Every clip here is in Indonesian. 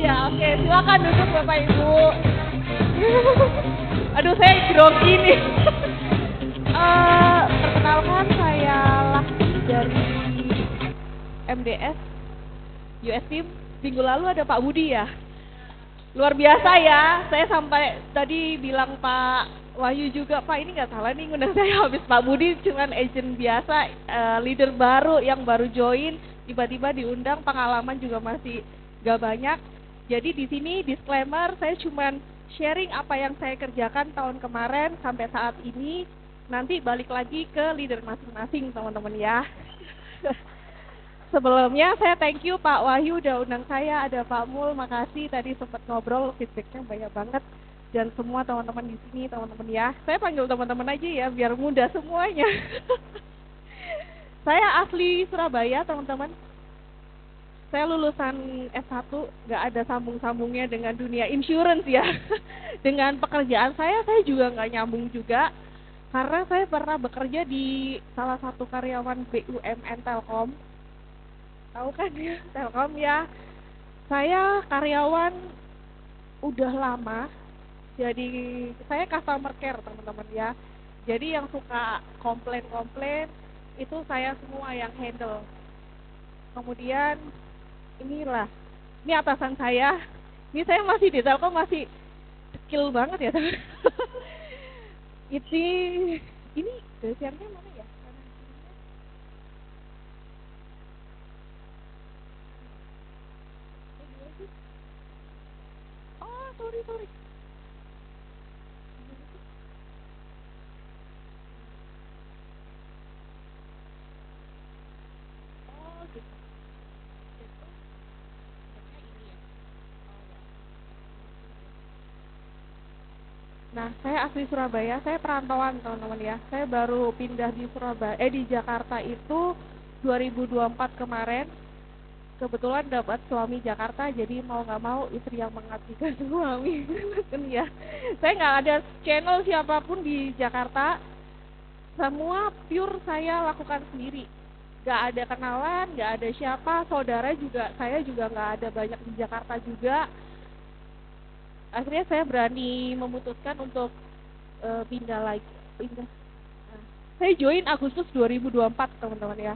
Iya, oke. Silakan duduk Bapak Ibu. Aduh, saya grogi nih. Perkenalkan saya Lastri dari MDS US Team. Minggu lalu ada Pak Budi ya. Luar biasa ya. Saya sampai tadi bilang Pak Wahyu juga, Pak ini nggak salah nih ngundang saya, habis Pak Budi cuman agent biasa, leader baru yang baru join, tiba-tiba diundang, pengalaman juga masih gak banyak. Jadi di sini disclaimer, saya cuman sharing apa yang saya kerjakan tahun kemarin sampai saat ini. Nanti balik lagi ke leader masing-masing teman-teman ya. Sebelumnya saya thank you Pak Wahyu udah undang saya, ada Pak Mul, makasih tadi sempat ngobrol, feedbacknya banyak banget. Dan semua teman-teman di sini, teman-teman ya. Saya panggil teman-teman aja ya, biar mudah semuanya. Saya asli Surabaya teman-teman. Saya lulusan S1, nggak ada sambung-sambungnya dengan dunia insurance ya. Dengan pekerjaan saya juga nggak nyambung juga. Karena saya pernah bekerja di salah satu karyawan BUMN Telkom. Tahu kan ya, Telkom ya. Saya karyawan udah lama, jadi saya customer care teman-teman ya. Jadi yang suka komplain-komplain, itu saya semua yang handle. Kemudian inilah, ini atasan saya. Ini saya masih di Telkom, masih skill banget ya teman. Ini dasiarnya mana ya? Oh, sorry. Oh, gitu. Nah, saya asli Surabaya, saya perantauan teman-teman ya. Saya baru pindah di di Jakarta itu 2024 kemarin. Kebetulan dapat suami Jakarta, jadi mau nggak mau istri yang mengabdikan suami. Kan ya. Saya nggak ada channel siapapun di Jakarta. Semua pure saya lakukan sendiri. Nggak ada kenalan, nggak ada siapa, saudara juga, saya juga nggak ada banyak di Jakarta juga. Akhirnya saya berani memutuskan untuk pindah lagi. Nah, saya join Agustus 2024 teman-teman ya.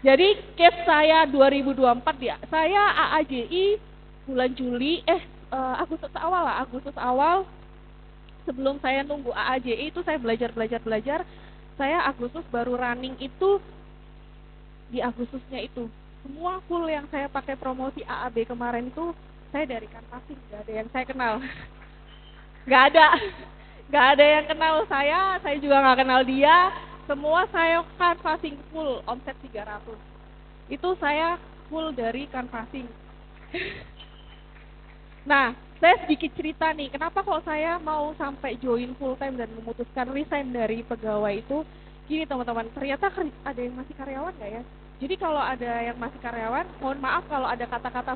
Jadi case saya 2024 ya. Saya AAJI bulan Juli, Agustus awal. Sebelum saya nunggu AAJI itu saya belajar. Saya Agustus baru running itu di Agustusnya itu. Semua full yang saya pakai promosi AAB kemarin itu saya dari kanvassing, nggak ada yang saya kenal. Nggak ada yang kenal saya juga nggak kenal dia. Semua saya canvassing full, omset 300. Itu saya full dari canvassing. Nah, saya sedikit cerita nih, kenapa kok saya mau sampai join full time dan memutuskan resign dari pegawai itu. Gini teman-teman, ternyata ada yang masih karyawan nggak ya? Jadi kalau ada yang masih karyawan, mohon maaf kalau ada kata-kata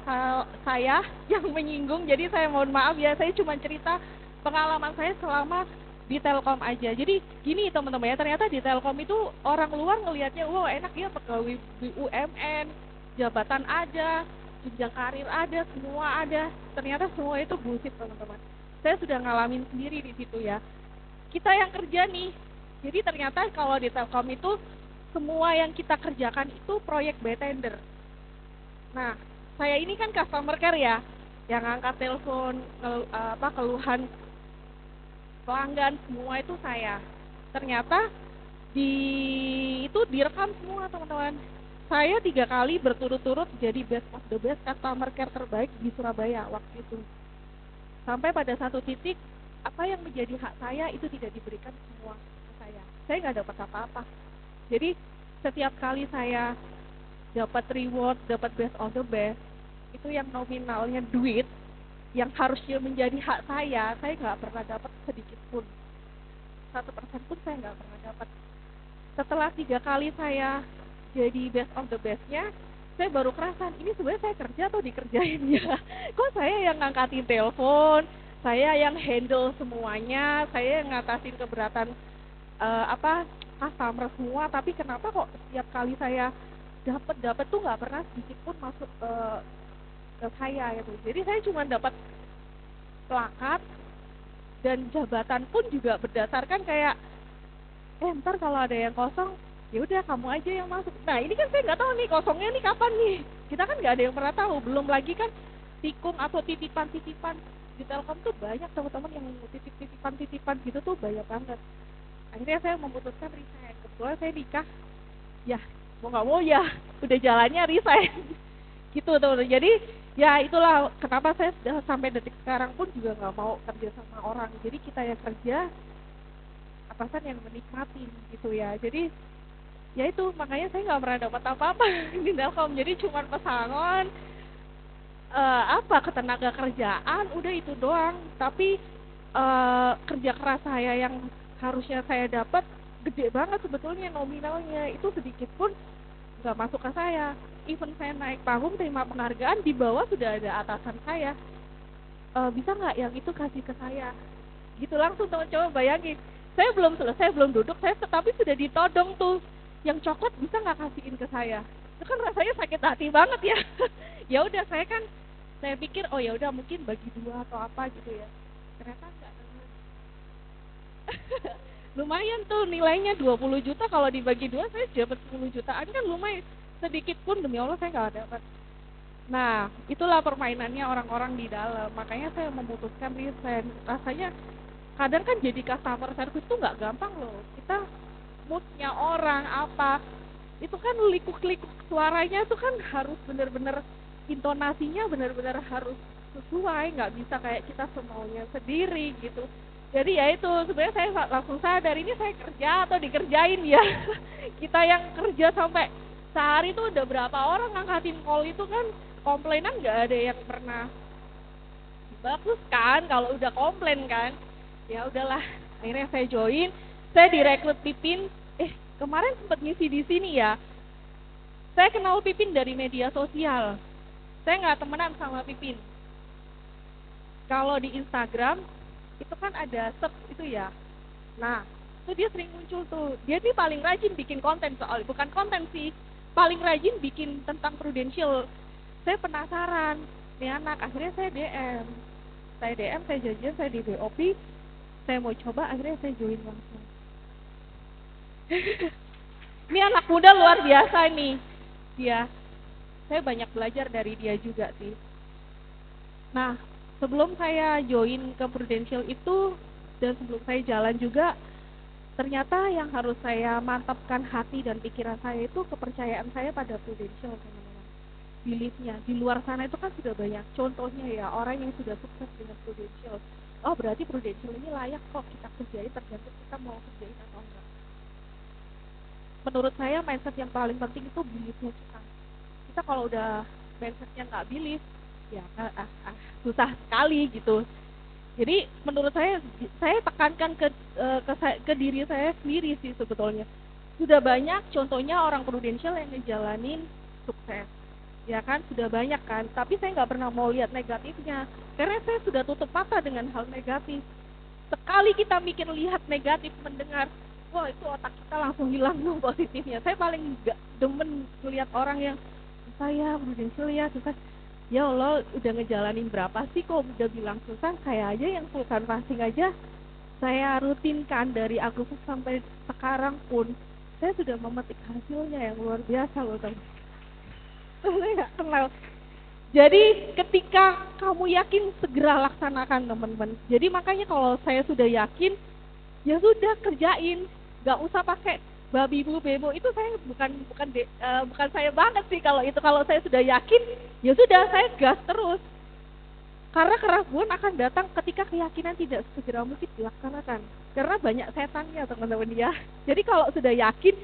saya yang menyinggung, jadi saya mohon maaf ya, saya cuma cerita pengalaman saya selama di Telkom aja. Jadi gini teman-teman ya, ternyata di Telkom itu orang luar ngelihatnya, wow enak ya pegawai BUMN, jabatan ada, jenjang karir ada, semua ada. Ternyata semua itu bullshit teman-teman. Saya sudah ngalamin sendiri di situ ya. Kita yang kerja nih, jadi ternyata kalau di Telkom itu semua yang kita kerjakan itu proyek by tender. Nah, saya ini kan customer care ya, yang angkat telepon, keluhan pelanggan semua itu saya. Ternyata itu direkam semua teman-teman. Saya 3 kali berturut-turut jadi best of the best customer care terbaik di Surabaya waktu itu. Sampai pada satu titik, apa yang menjadi hak saya itu tidak diberikan semua ke saya. Saya nggak dapat apa-apa. Jadi setiap kali saya dapat reward, dapat best of the best, itu yang nominalnya duit, yang harusnya menjadi hak saya nggak pernah dapat sedikit pun. 1% pun saya nggak pernah dapat. Setelah 3 kali saya jadi best of the bestnya, saya baru kerasan, ini sebenarnya saya kerja atau dikerjain ya? Kok saya yang ngangkatin telepon, saya yang handle semuanya, saya yang ngatasin keberatan customer semua, tapi kenapa kok setiap kali saya dapat tuh nggak pernah sedikit pun masuk ke saya gitu. Jadi saya cuma dapat plakat dan jabatan pun juga berdasarkan kayak ntar kalau ada yang kosong ya udah kamu aja yang masuk. Nah ini kan saya nggak tahu nih kosongnya nih kapan nih, kita kan nggak ada yang pernah tahu. Belum lagi kan tikung atau titipan-titipan di Telkom tuh banyak teman-teman yang titipan-titipan gitu tuh banyak banget. Akhirnya saya memutuskan resign. Kebetulan saya nikah, ya mau nggak mau ya udah jalannya resign. Gitu teman-teman. Jadi ya itulah kenapa saya sudah sampai detik sekarang pun juga nggak mau kerja sama orang. Jadi kita yang kerja, atasan yang menikmati gitu ya. Jadi ya itu makanya saya nggak pernah dapat apa-apa di Telkom. Jadi cuma pesangon, apa ketenaga kerjaan, udah itu doang. Tapi kerja keras saya yang harusnya saya dapat gede banget sebetulnya nominalnya, itu sedikit pun nggak masuk ke saya. Even saya naik panggung terima penghargaan, di bawah sudah ada atasan saya, bisa nggak yang itu kasih ke saya gitu langsung. Teman coba bayangin, saya belum selesai, belum duduk, saya tetapi sudah ditodong tuh, yang coklat bisa nggak kasihin ke saya. Itu kan rasanya sakit hati banget ya. Ya udah saya pikir oh ya udah mungkin bagi dua atau apa gitu ya, ternyata enggak. Lumayan tuh nilainya 20 juta, kalau dibagi dua saya dapat 10 jutaan, kan lumayan. Sedikit pun demi Allah saya nggak dapat. Nah itulah permainannya orang-orang di dalam, makanya saya memutuskan resign. Rasanya kadang kan jadi customer service tuh nggak gampang loh. Kita moodnya orang apa itu kan likuk-likuk suaranya itu kan harus benar-benar intonasinya benar-benar harus sesuai, nggak bisa kayak kita semaunya sendiri gitu. Jadi ya itu sebenarnya saya langsung sadar ini saya kerja atau dikerjain ya. Kita yang kerja sampai sehari itu udah berapa orang ngangkatin call itu kan, komplainan nggak ada yang pernah bagus kan kalau udah komplain kan. Ya udahlah, akhirnya saya join, saya direkrut Pipin. Kemarin sempat ngisi di sini ya, saya kenal Pipin dari media sosial. Saya nggak temenan sama Pipin. Kalau di Instagram itu kan ada search itu ya, nah itu dia sering muncul tuh. Dia nih paling rajin bikin konten, soal bukan konten sih, paling rajin bikin tentang Prudential. Saya penasaran nih anak, akhirnya saya DM, saya janjian, saya di BOP, saya mau coba, akhirnya saya join langsung. Ini anak muda luar biasa nih dia, saya banyak belajar dari dia juga sih. Nah sebelum saya join ke Prudential itu dan sebelum saya jalan juga, ternyata yang harus saya mantapkan hati dan pikiran saya itu kepercayaan saya pada Prudential, teman-teman. Beliefnya di luar sana itu kan sudah banyak contohnya ya, orang yang sudah sukses dengan Prudential. Oh berarti Prudential ini layak kok kita kerjain, tergantung kita mau kerjain atau enggak. Menurut saya mindset yang paling penting itu beliefnya kita. Kita kalau udah mindsetnya nggak belief, ya susah sekali gitu. Jadi menurut saya tekankan ke diri saya sendiri sih sebetulnya. Sudah banyak contohnya orang Prudential yang ngejalanin sukses, ya kan, sudah banyak kan. Tapi saya nggak pernah mau lihat negatifnya, karena saya sudah tutup mata dengan hal negatif. Sekali kita mikir lihat negatif, mendengar, wah itu otak kita langsung hilang tuh positifnya. Saya paling nggak demen melihat orang yang saya Prudential ya sukses. Ya Allah udah ngejalanin berapa sih kok udah bilang susah. Saya aja yang full canvassing aja saya rutinkan dari Agustus sampai sekarang pun saya sudah memetik hasilnya yang luar biasa loh teman. Saya nggak kenal. Jadi ketika kamu yakin segera laksanakan teman-teman. Jadi makanya kalau saya sudah yakin ya sudah kerjain, nggak usah pakai babi bu bebo. Itu saya bukan saya banget sih kalau itu. Kalau saya sudah yakin ya sudah saya gas terus, karena keraguan akan datang ketika keyakinan tidak segera mungkin dilaksanakan, karena banyak setannya teman-teman ya. Jadi kalau sudah yakin,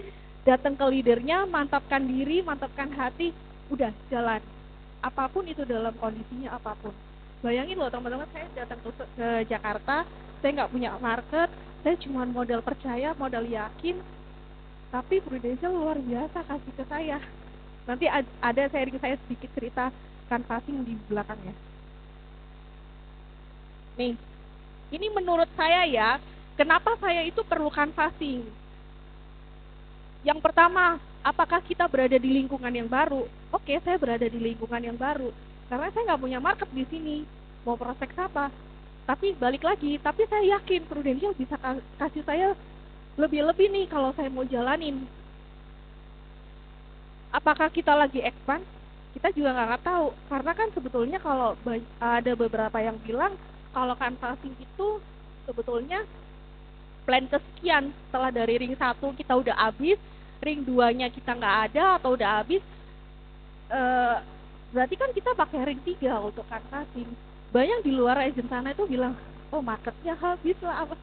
datang ke leadernya, mantapkan diri, mantapkan hati, udah jalan apapun itu, dalam kondisinya apapun. Bayangin loh teman-teman, saya datang ke Jakarta, saya nggak punya market, saya cuma modal percaya, modal yakin, tapi Prudential luar biasa kasih ke saya. Nanti ada sharing saya sedikit cerita canvassing di belakangnya. Nih, ini menurut saya ya, kenapa saya itu perlu canvassing. Yang pertama, apakah kita berada di lingkungan yang baru? Oke, saya berada di lingkungan yang baru. karena saya nggak punya market di sini, mau prospek apa. Tapi balik lagi, tapi saya yakin Prudential bisa kasih saya lebih-lebih nih kalau saya mau jalanin. Apakah kita lagi expand? Kita juga nggak tahu, karena kan sebetulnya kalau ada beberapa yang bilang kalau canvassing itu sebetulnya plan kesekian, setelah dari ring 1 kita udah habis, ring 2-nya kita nggak ada atau udah habis, berarti kan kita pakai ring 3 untuk canvassing. Banyak di luar agent sana itu bilang, oh marketnya habis lah apa.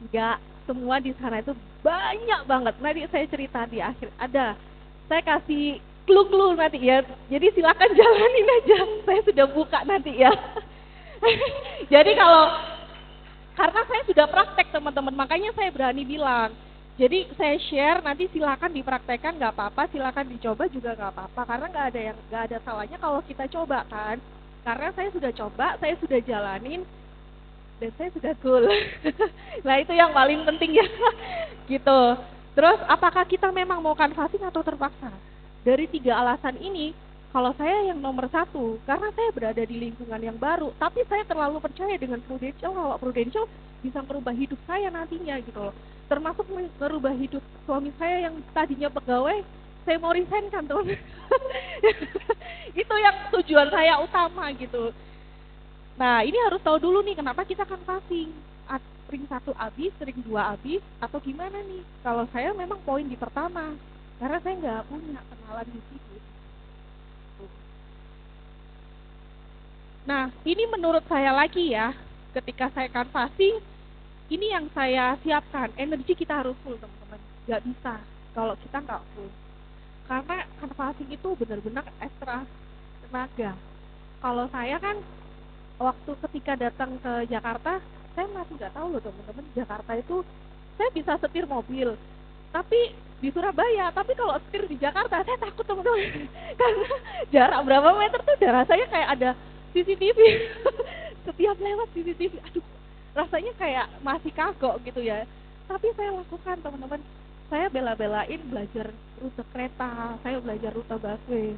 Enggak, semua di sana itu banyak banget. Nanti saya cerita di akhir, ada, saya kasih clue nanti ya, jadi silakan jalanin aja, saya sudah buka nanti ya. Jadi karena saya sudah praktek teman-teman, makanya saya berani bilang. Jadi saya share, nanti silakan dipraktekkan, nggak apa-apa, silakan dicoba juga nggak apa-apa, karena nggak ada salahnya kalau kita coba kan. Karena saya sudah coba, saya sudah jalanin, dan saya sudah cool. Nah itu yang paling penting ya, gitu. Terus apakah kita memang mau canvassing atau terpaksa? Dari 3 alasan ini, kalau saya yang nomor 1, karena saya berada di lingkungan yang baru, tapi saya terlalu percaya dengan Prudential, kalau Prudential bisa merubah hidup saya nantinya gitu loh. Termasuk merubah hidup suami saya yang tadinya pegawai, saya mau resign kan teman. Itu yang tujuan saya utama gitu. Nah ini harus tahu dulu nih kenapa kita canvassing. Ring 1 habis, ring 2 habis, atau gimana nih? Kalau saya memang poin di pertama, karena saya nggak punya kenalan di situ. Nah, ini menurut saya lagi ya, ketika saya canvassing, ini yang saya siapkan, energi kita harus full teman-teman. Nggak bisa kalau kita nggak full. Karena canvassing itu benar-benar ekstra tenaga. Kalau saya kan, waktu ketika datang ke Jakarta, saya masih nggak tahu loh teman-teman, Jakarta itu saya bisa setir mobil, tapi di Surabaya, tapi kalau setir di Jakarta saya takut teman-teman. Karena jarak berapa meter tuh udah rasanya kayak ada CCTV. Setiap lewat CCTV, aduh rasanya kayak masih kagok gitu ya. Tapi saya lakukan teman-teman, saya bela-belain belajar rute kereta, saya belajar rute busway.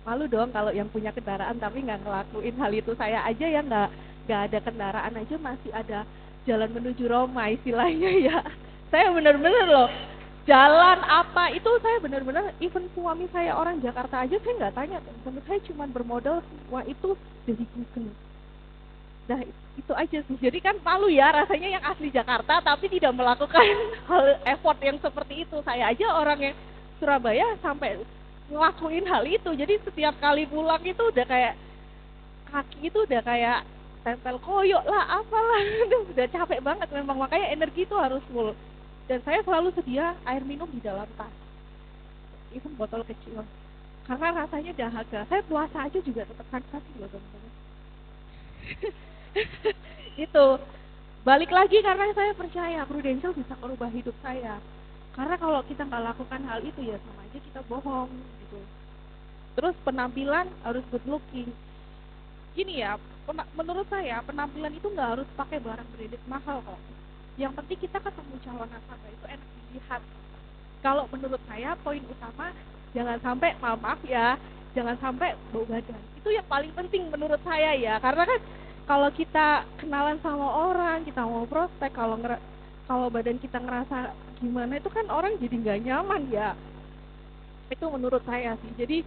Malu dong kalau yang punya kendaraan tapi nggak ngelakuin hal itu. Saya aja ya nggak ada kendaraan aja masih ada jalan menuju Roma istilahnya ya. Saya benar-benar loh, jalan apa itu saya benar-benar, even suami saya orang Jakarta aja saya nggak tanya teman-teman, saya cuma bermodal semua itu dari Google. Nah itu aja sih, jadi kan malu ya rasanya yang asli Jakarta tapi tidak melakukan hal effort yang seperti itu. Saya aja orang yang Surabaya sampai ngelakuin hal itu, jadi setiap kali pulang itu udah kayak kaki itu udah kayak tempel koyok lah apalah. Itu udah capek banget memang, makanya energi itu harus full. Dan saya selalu sedia air minum di dalam tas, even botol kecil, karena rasanya dahaga. Saya puasa aja juga tetap canvassing loh teman-teman. Itu balik lagi, karena saya percaya Prudential bisa merubah hidup saya. Karena kalau kita nggak lakukan hal itu ya sama aja kita bohong gitu. Terus penampilan harus good looking. Gini ya, menurut saya penampilan itu nggak harus pakai barang branded mahal kok. Yang penting kita ketemu calon nasabah itu enak dilihat. Kalau menurut saya poin utama jangan sampai, maaf ya, jangan sampai bau badan. Itu yang paling penting menurut saya ya. Karena kan kalau kita kenalan sama orang, kita mau prospek, kalau badan kita ngerasa gimana itu kan orang jadi nggak nyaman ya. Itu menurut saya sih. Jadi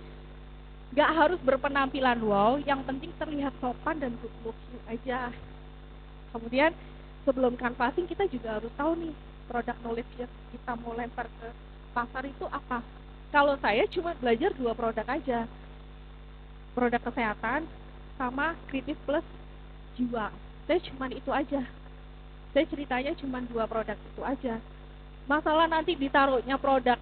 nggak harus berpenampilan wow, yang penting terlihat sopan dan good looking aja. Kemudian sebelum canvassing kita juga harus tahu nih produk knowledge yang kita mau lempar ke pasar itu apa. Kalau saya cuma belajar 2 produk aja, produk kesehatan sama kritis plus jiwa. Saya cuma itu aja, saya ceritanya cuma 2 produk itu aja. Masalah nanti ditaruhnya produk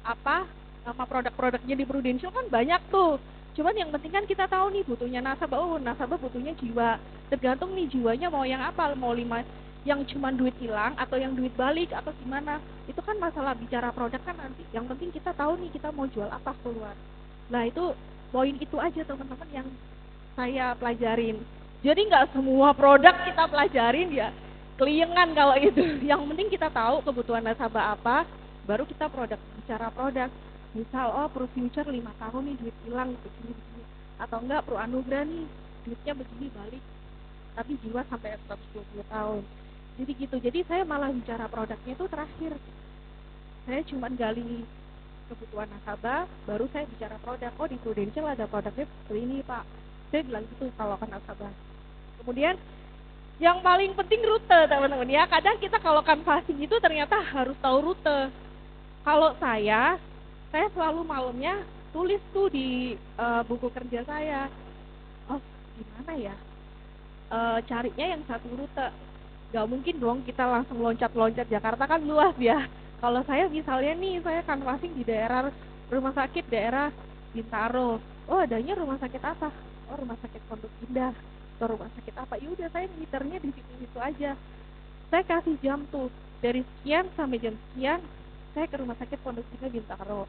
apa, nama produk-produknya di Prudential kan banyak tuh. Cuman yang penting kan kita tahu nih butuhnya nasabah, oh nasabah butuhnya jiwa. Tergantung nih jiwanya mau yang apa, mau 5 yang cuma duit hilang atau yang duit balik atau gimana. Itu kan masalah bicara produk kan nanti. Yang penting kita tahu nih kita mau jual apa keluar. Nah itu poin itu aja teman-teman yang saya pelajarin. Jadi nggak semua produk kita pelajarin ya keliengan kalau itu. Yang penting kita tahu kebutuhan nasabah apa, baru kita bicara produk. Misal, oh ProFuture 5 tahun nih duit hilang begini. atau enggak perlu anugerah nih, duitnya begini balik, tapi jiwa sampai 120 tahun. Jadi gitu, jadi saya malah bicara produknya itu terakhir. Saya cuma gali kebutuhan nasabah, baru saya bicara produk. Oh, di Prudential ada produknya seperti ini Pak, saya bilang gitu kalau ke nasabah. Kemudian yang paling penting rute teman-teman ya, kadang kita kalau canvassing itu ternyata harus tahu rute. Kalau saya selalu malamnya tulis tuh di buku kerja saya, oh gimana ya, carinya yang satu rute. Gak mungkin dong kita langsung loncat-loncat, Jakarta kan luas ya. Kalau saya misalnya nih, saya canvassing di daerah rumah sakit daerah Bintaro. Oh adanya rumah sakit apa? Oh rumah sakit Pondok Indah. Atau rumah sakit apa? Ya udah saya ngiternya di situ-situ aja. Saya kasih jam tuh, dari sekian sampai jam sekian saya ke rumah sakit Pondok Indah Bintaro.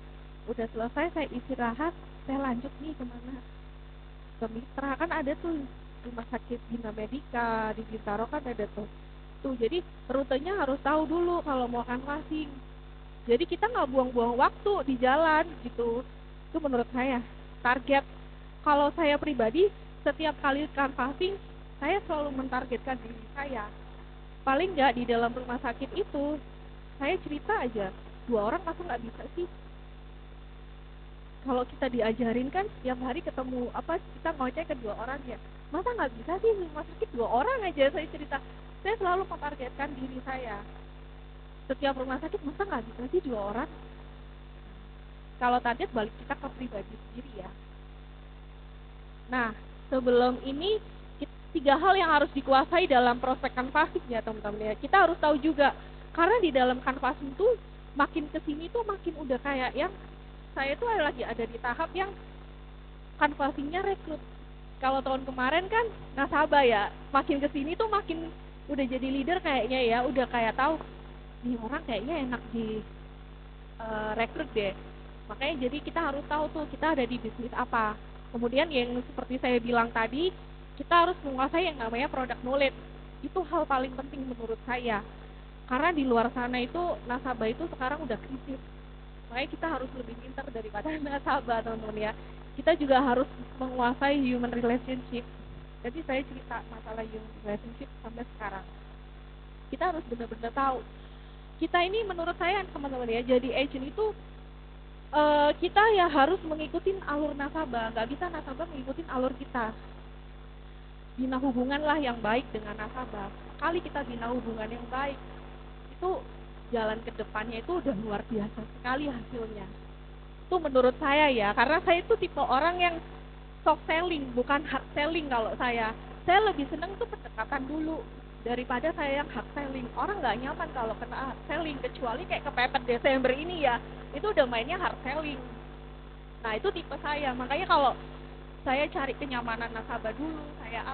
Udah selesai saya istirahat, saya lanjut nih kemana? Ke Mitra, kan ada tuh rumah sakit Bina Medika di Bintaro kan ada tuh. Jadi rutenya harus tahu dulu kalau mau canvassing. Jadi kita nggak buang-buang waktu di jalan gitu. Itu menurut saya target. Kalau saya pribadi, setiap kali canvassing saya selalu mentargetkan diri saya. Paling nggak di dalam rumah sakit itu saya cerita aja, 2 orang masa nggak bisa sih? Kalau kita diajarin kan setiap hari ketemu kita ngoceh ke 2 orang ya, masa nggak bisa sih rumah sakit 2 orang aja? Saya cerita, saya selalu mentargetkan diri saya, setiap rumah sakit masa nggak bisa sih 2 orang. Kalau target balik kita ke pribadi sendiri ya. Nah sebelum ini 3 hal yang harus dikuasai dalam prospek canvassing ya teman-teman ya. Kita harus tahu juga, karena di dalam canvassing tuh makin kesini tuh makin udah kayak yang saya tuh lagi ada di tahap yang canvassingnya rekrut. Kalau tahun kemarin kan nasabah ya, makin kesini tuh makin udah jadi leader kayaknya ya, udah kayak tahu nih orang kayaknya enak di rekrut deh. Makanya jadi kita harus tahu tuh kita ada di bisnis apa. Kemudian yang seperti saya bilang tadi, kita harus menguasai yang namanya product knowledge. Itu hal paling penting menurut saya. Karena di luar sana itu nasabah itu sekarang udah krisis. Makanya kita harus lebih pintar daripada nasabah teman-teman ya. Kita juga harus menguasai human relationship. Jadi saya cerita masalah human relationship sampai sekarang. Kita harus benar-benar tahu. Kita ini menurut saya teman-teman ya, jadi agent itu kita ya harus mengikuti alur nasabah. Nggak bisa nasabah mengikuti alur kita. Bina hubunganlah yang baik dengan nasabah. Sekali kita bina hubungan yang baik, itu jalan ke depannya itu udah luar biasa sekali hasilnya. Itu menurut saya ya, karena saya itu tipe orang yang soft selling, bukan hard selling. Kalau saya lebih seneng tuh pendekatan dulu daripada saya yang hard selling. Orang nggak nyaman kalau kena hard selling, kecuali kayak kepepet Desember ini ya, itu udah mainnya hard selling. Nah itu tipe saya, makanya kalau saya cari kenyamanan nasabah dulu, saya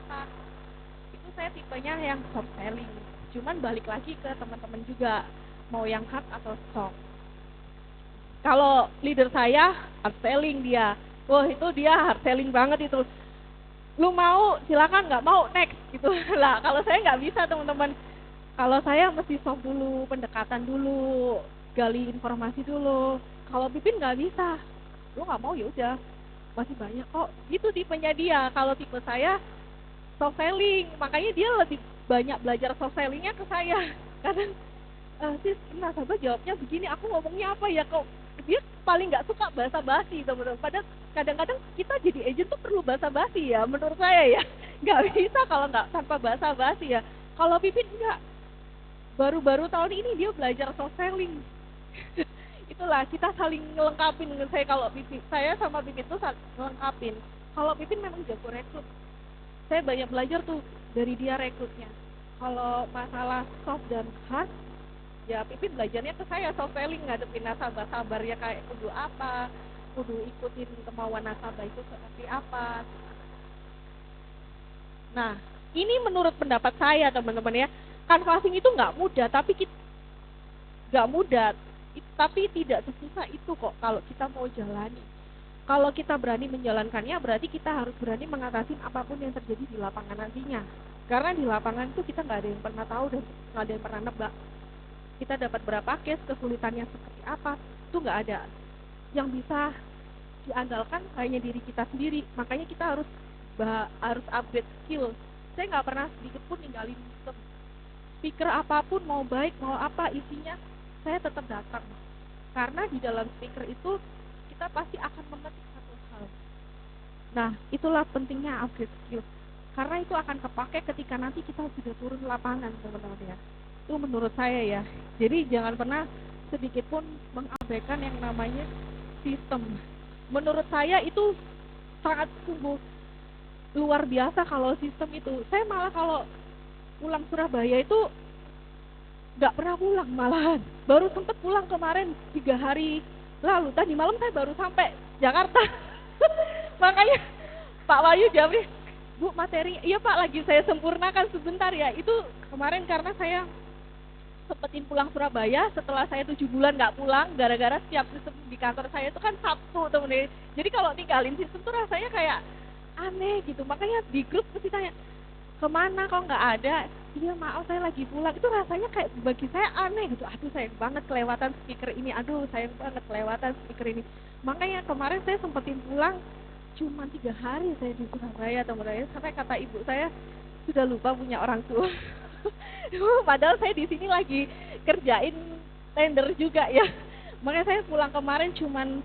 itu saya tipenya yang soft selling. Cuman balik lagi ke teman-teman juga, mau yang hard atau soft. Kalau leader saya hard selling dia, wah itu dia hard selling banget itu. Lu mau silakan, nggak mau next gitu lah. Kalau saya nggak bisa teman-teman. Kalau saya mesti soft dulu, pendekatan dulu, gali informasi dulu. Kalau Pipin nggak bisa, lu nggak mau ya udah, masih banyak kok. Itu tipenya dia. Kalau tipe saya soft selling, makanya dia lebih banyak belajar soft sellingnya ke saya. Kadang sis nasabah jawabnya begini, aku ngomongnya apa ya, kok dia paling nggak suka basa basi teman-teman. Padahal kadang-kadang kita jadi agent tuh perlu basa basi ya, menurut saya ya. Nggak bisa kalau nggak tanpa basa basi ya. Kalau Pipin enggak, baru-baru tahun ini dia belajar soft selling. Itulah kita saling ngelengkapin. Saya sama Pipin tuh saling ngelengkapin. Kalau Pipin memang jago rekrut, saya banyak belajar tuh dari dia rekrutnya. Kalau masalah soft dan hard, ya Pipin belajarnya ke saya soft selling, ngadepin nasabah, sabarnya kayak kudu apa, kudu ikutin kemauan nasabah itu seperti apa. Nah ini menurut pendapat saya teman-teman ya, canvassing itu nggak mudah, tapi tidak sesusah itu kok kalau kita mau jalani. Kalau kita berani menjalankannya, berarti kita harus berani mengatasi apapun yang terjadi di lapangan nantinya. Karena di lapangan itu kita nggak ada yang pernah tahu dan nggak ada yang pernah nebak. Kita dapat berapa case, kesulitannya seperti apa, itu nggak ada yang bisa diandalkan hanya diri kita sendiri, makanya kita harus upgrade skill. Saya nggak pernah sedikit pun ninggalin sistem. Speaker apapun, mau baik mau apa isinya, saya tetap datang, karena di dalam speaker itu kita pasti akan memetik satu hal. Nah, itulah pentingnya upgrade skill, karena itu akan kepake ketika nanti kita sudah turun lapangan, teman-teman ya. Itu menurut saya ya. Jadi jangan pernah sedikit pun mengabaikan yang namanya sistem. Menurut saya itu sangat sungguh luar biasa kalau sistem itu. Saya malah kalau pulang Surabaya itu nggak pernah pulang malahan. Baru sempat pulang kemarin 3 hari lalu. Tadi malam saya baru sampai Jakarta. Makanya Pak Wahyu jawabnya, Bu, materi, iya Pak, lagi saya sempurnakan sebentar ya. Itu kemarin karena saya sempetin pulang Surabaya setelah saya 7 bulan nggak pulang, gara-gara setiap sistem di kantor saya itu kan Sabtu, temen-temen. Jadi kalau tinggalin sistem tuh rasanya kayak aneh gitu. Makanya di grup mesti tanya, kemana kok nggak ada? Iya maaf saya lagi pulang. Itu rasanya kayak bagi saya aneh gitu. Aduh sayang banget kelewatan speaker ini. Aduh sayang banget kelewatan speaker ini. Makanya kemarin saya sempetin pulang cuma 3 hari saya di Surabaya, teman-teman. Sampai kata ibu saya, sudah lupa punya orang tua. Padahal saya di sini lagi kerjain tender juga ya. Makanya saya pulang kemarin cuman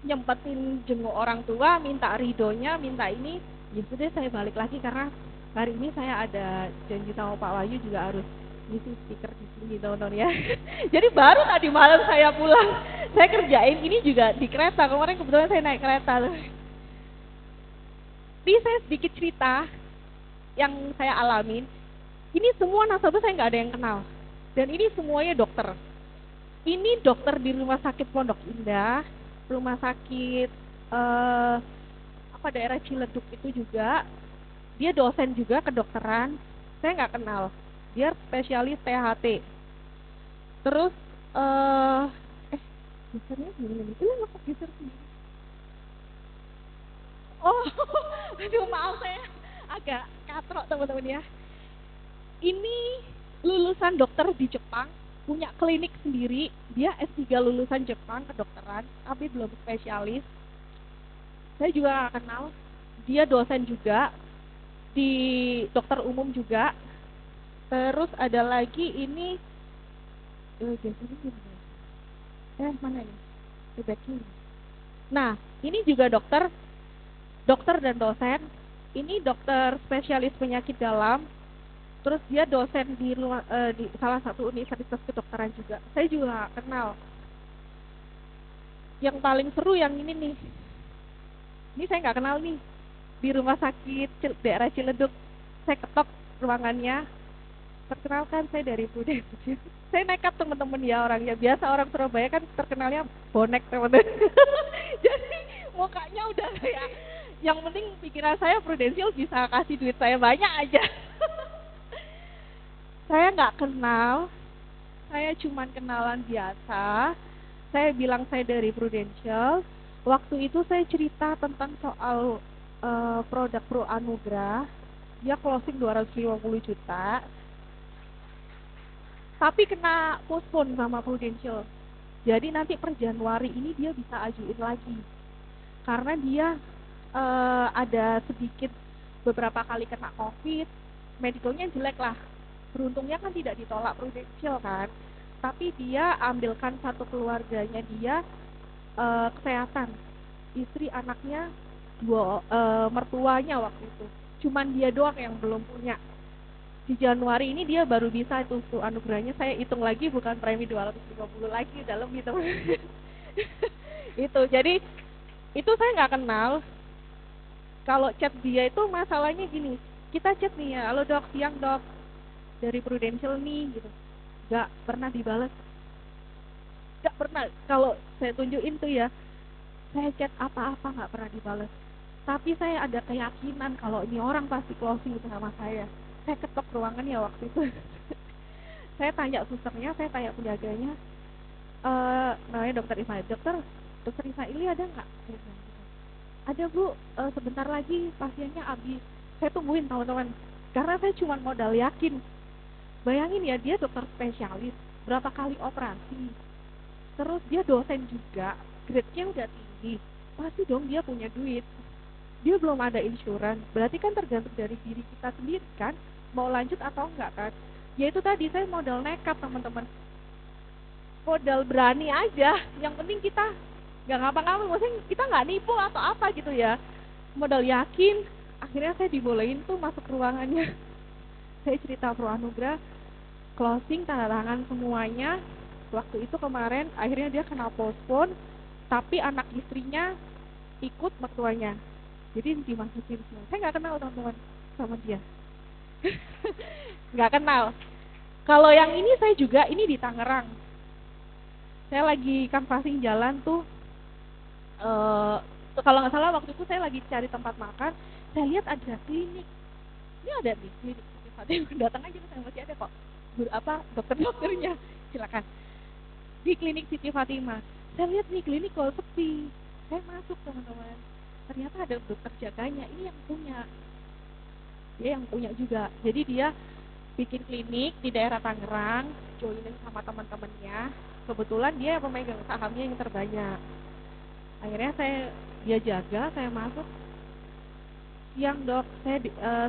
nyempetin jenguk orang tua, minta ridonya, minta ini. Ya sudah saya balik lagi karena hari ini saya ada janji sama Pak Wahyu juga harus ngisi speaker di sini, teman-teman ya. Jadi baru tadi malam saya pulang, saya kerjain ini juga di kereta. Kemarin kebetulan saya naik kereta. Ini saya sedikit cerita yang saya alamin. Ini semua nasabah saya nggak ada yang kenal. Dan ini semuanya dokter. Ini dokter di rumah sakit Pondok Indah, rumah sakit daerah Ciledug itu juga. Dia dosen juga kedokteran. Saya nggak kenal. Dia spesialis THT. Terus gesernya gimana nih? Ini kok geser sendiri? Oh, aduh maaf saya agak katrok teman-teman ya. Ini lulusan dokter di Jepang, punya klinik sendiri. Dia S3 lulusan Jepang kedokteran, tapi belum spesialis. Saya juga gak kenal. Dia dosen juga di dokter umum juga. Terus ada lagi ini mana ini? Nah, ini juga dokter dan dosen. Ini dokter spesialis penyakit dalam. Terus dia dosen di salah satu universitas kedokteran juga. Saya juga kenal. Yang paling seru yang ini nih. Ini saya nggak kenal nih. Di rumah sakit daerah Ciledug. Saya ketok ruangannya. Perkenalkan saya dari Prudential. Saya nekat teman-teman ya orangnya. Biasa orang Surabaya kan terkenalnya bonek teman-teman. Jadi mukanya udah kayak, yang penting pikiran saya Prudential bisa kasih duit saya banyak aja. Saya nggak kenal, saya cuma kenalan biasa. Saya bilang saya dari Prudential. Waktu itu saya cerita tentang soal produk Pro Anugrah. Dia closing 250 juta. Tapi kena postpone sama Prudential. Jadi nanti per Januari ini dia bisa ajuin lagi. Karena dia ada sedikit beberapa kali kena COVID, medicalnya jelek lah. Beruntungnya kan tidak ditolak Prudential kan, tapi dia ambilkan satu keluarganya dia kesehatan, istri anaknya mertuanya waktu itu, cuman dia doang yang belum punya. Di Januari ini dia baru bisa itu anugerahnya. Saya hitung lagi bukan premi 250 lagi, udah lebih teman. Itu jadi itu saya nggak kenal. Kalau chat dia itu masalahnya gini, kita chat nih ya, halo dok, siang dok, dari Prudential nih gitu, nggak pernah dibalas, nggak pernah. Kalau saya tunjukin tuh ya, saya chat apa-apa nggak pernah dibalas. Tapi saya ada keyakinan kalau ini orang pasti closing sama saya. Saya ketok ruangannya waktu itu. Saya tanya susternya, saya tanya penjaganya, namanya dokter Ismail, dokter Ismail ada nggak? Ada bu, sebentar lagi pasiennya habis. Saya tungguin teman-teman, karena saya cuma modal yakin. Bayangin ya, dia dokter spesialis, berapa kali operasi, terus dia dosen juga, grade-nya udah tinggi, pasti dong dia punya duit. Dia belum ada insurans, berarti kan tergantung dari diri kita sendiri kan, mau lanjut atau enggak kan. Ya itu tadi, saya modal nekat teman-teman, modal berani aja, yang penting kita nggak ngapa-ngapain, maksudnya kita nggak nipu atau apa gitu ya, modal yakin. Akhirnya saya dibolehin tuh masuk ruangannya. Saya cerita Pro Anugrah, closing, tanda tangan semuanya. Waktu itu kemarin akhirnya dia kena postpone, tapi anak istrinya ikut mertuanya, jadi dimasukin semua. Saya nggak kenal teman-teman sama dia. Nggak kenal. Kalau yang ini saya juga, ini di Tangerang. Saya lagi canvassing jalan tuh, kalau nggak salah waktu itu saya lagi cari tempat makan, saya lihat ada klinik. Ini ada nih klinik Siti Fatimah, datang aja, saya masih ada kok dokter-dokternya, silakan. Di klinik Siti Fatimah, saya lihat nih klinik kok sepi. Saya masuk teman-teman, ternyata ada dokter jaganya, ini yang punya, dia yang punya juga. Jadi dia bikin klinik di daerah Tangerang, joinin sama teman-temannya. Kebetulan dia yang pemegang sahamnya yang terbanyak. Akhirnya dia jaga, saya masuk. Siang dok,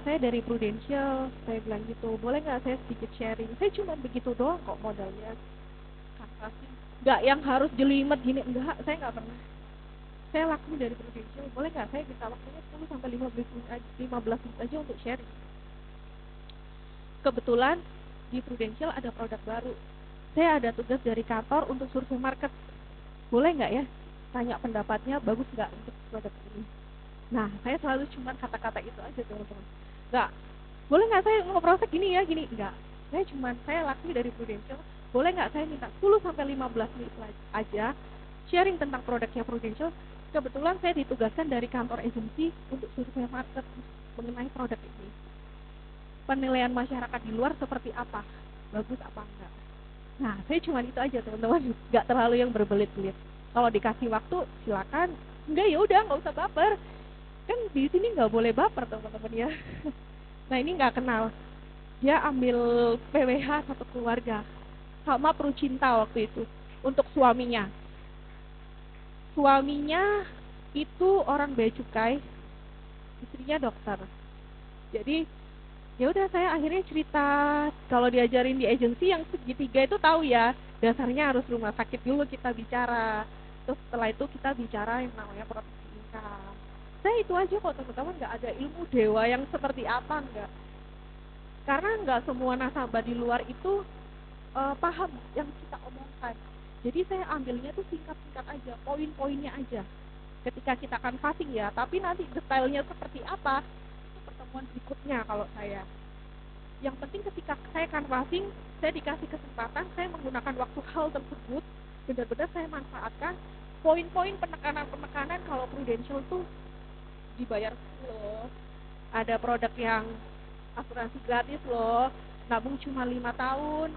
saya dari Prudential, saya bilang gitu, boleh nggak saya sedikit sharing? Saya cuma begitu doang kok modalnya, kanvasin, nggak yang harus jelimet gini, enggak, saya nggak pernah. Saya laku dari Prudential, boleh nggak saya minta waktunya 10 sampai 15 menit aja untuk sharing. Kebetulan di Prudential ada produk baru, saya ada tugas dari kantor untuk survei market, boleh nggak ya tanya pendapatnya, bagus nggak untuk produk ini. Nah, saya selalu cuma kata-kata itu aja teman-teman. Nggak, boleh nggak saya ngoprosek gini ya, gini, nggak. Saya laku dari Prudential, boleh nggak saya minta 10 sampai 15 menit aja sharing tentang produknya Prudential. Kebetulan saya ditugaskan dari kantor agensi untuk survei market mengenai produk ini. Penilaian masyarakat di luar seperti apa, bagus apa enggak. Nah, saya cuma itu aja teman-teman, nggak terlalu yang berbelit-belit. Kalau dikasih waktu silakan, enggak ya udah nggak usah baper. Kan di sini nggak boleh baper teman-teman ya. Nah ini nggak kenal, dia ambil PWH satu keluarga sama Prucinta waktu itu untuk suaminya. Suaminya itu orang bea cukai, istrinya dokter. Jadi ya udah, saya akhirnya cerita, kalau diajarin di agensi yang segitiga itu tahu ya, dasarnya harus rumah sakit dulu kita bicara, terus setelah itu kita bicara yang namanya proteksi income. Saya itu aja kok teman-teman, nggak ada ilmu dewa yang seperti apa, enggak. Karena nggak semua nasabah di luar itu paham yang kita omongkan. Jadi saya ambilnya tuh singkat-singkat aja, poin-poinnya aja. Ketika kita akan passing ya, tapi nanti detailnya seperti apa itu pertemuan berikutnya. Kalau saya, yang penting ketika saya akan passing, saya dikasih kesempatan, saya menggunakan waktu hal tersebut, benar-benar saya manfaatkan poin-poin penekanan-penekanan. Kalau Prudential tuh dibayar loh, ada produk yang asuransi gratis loh, nabung cuma 5 tahun,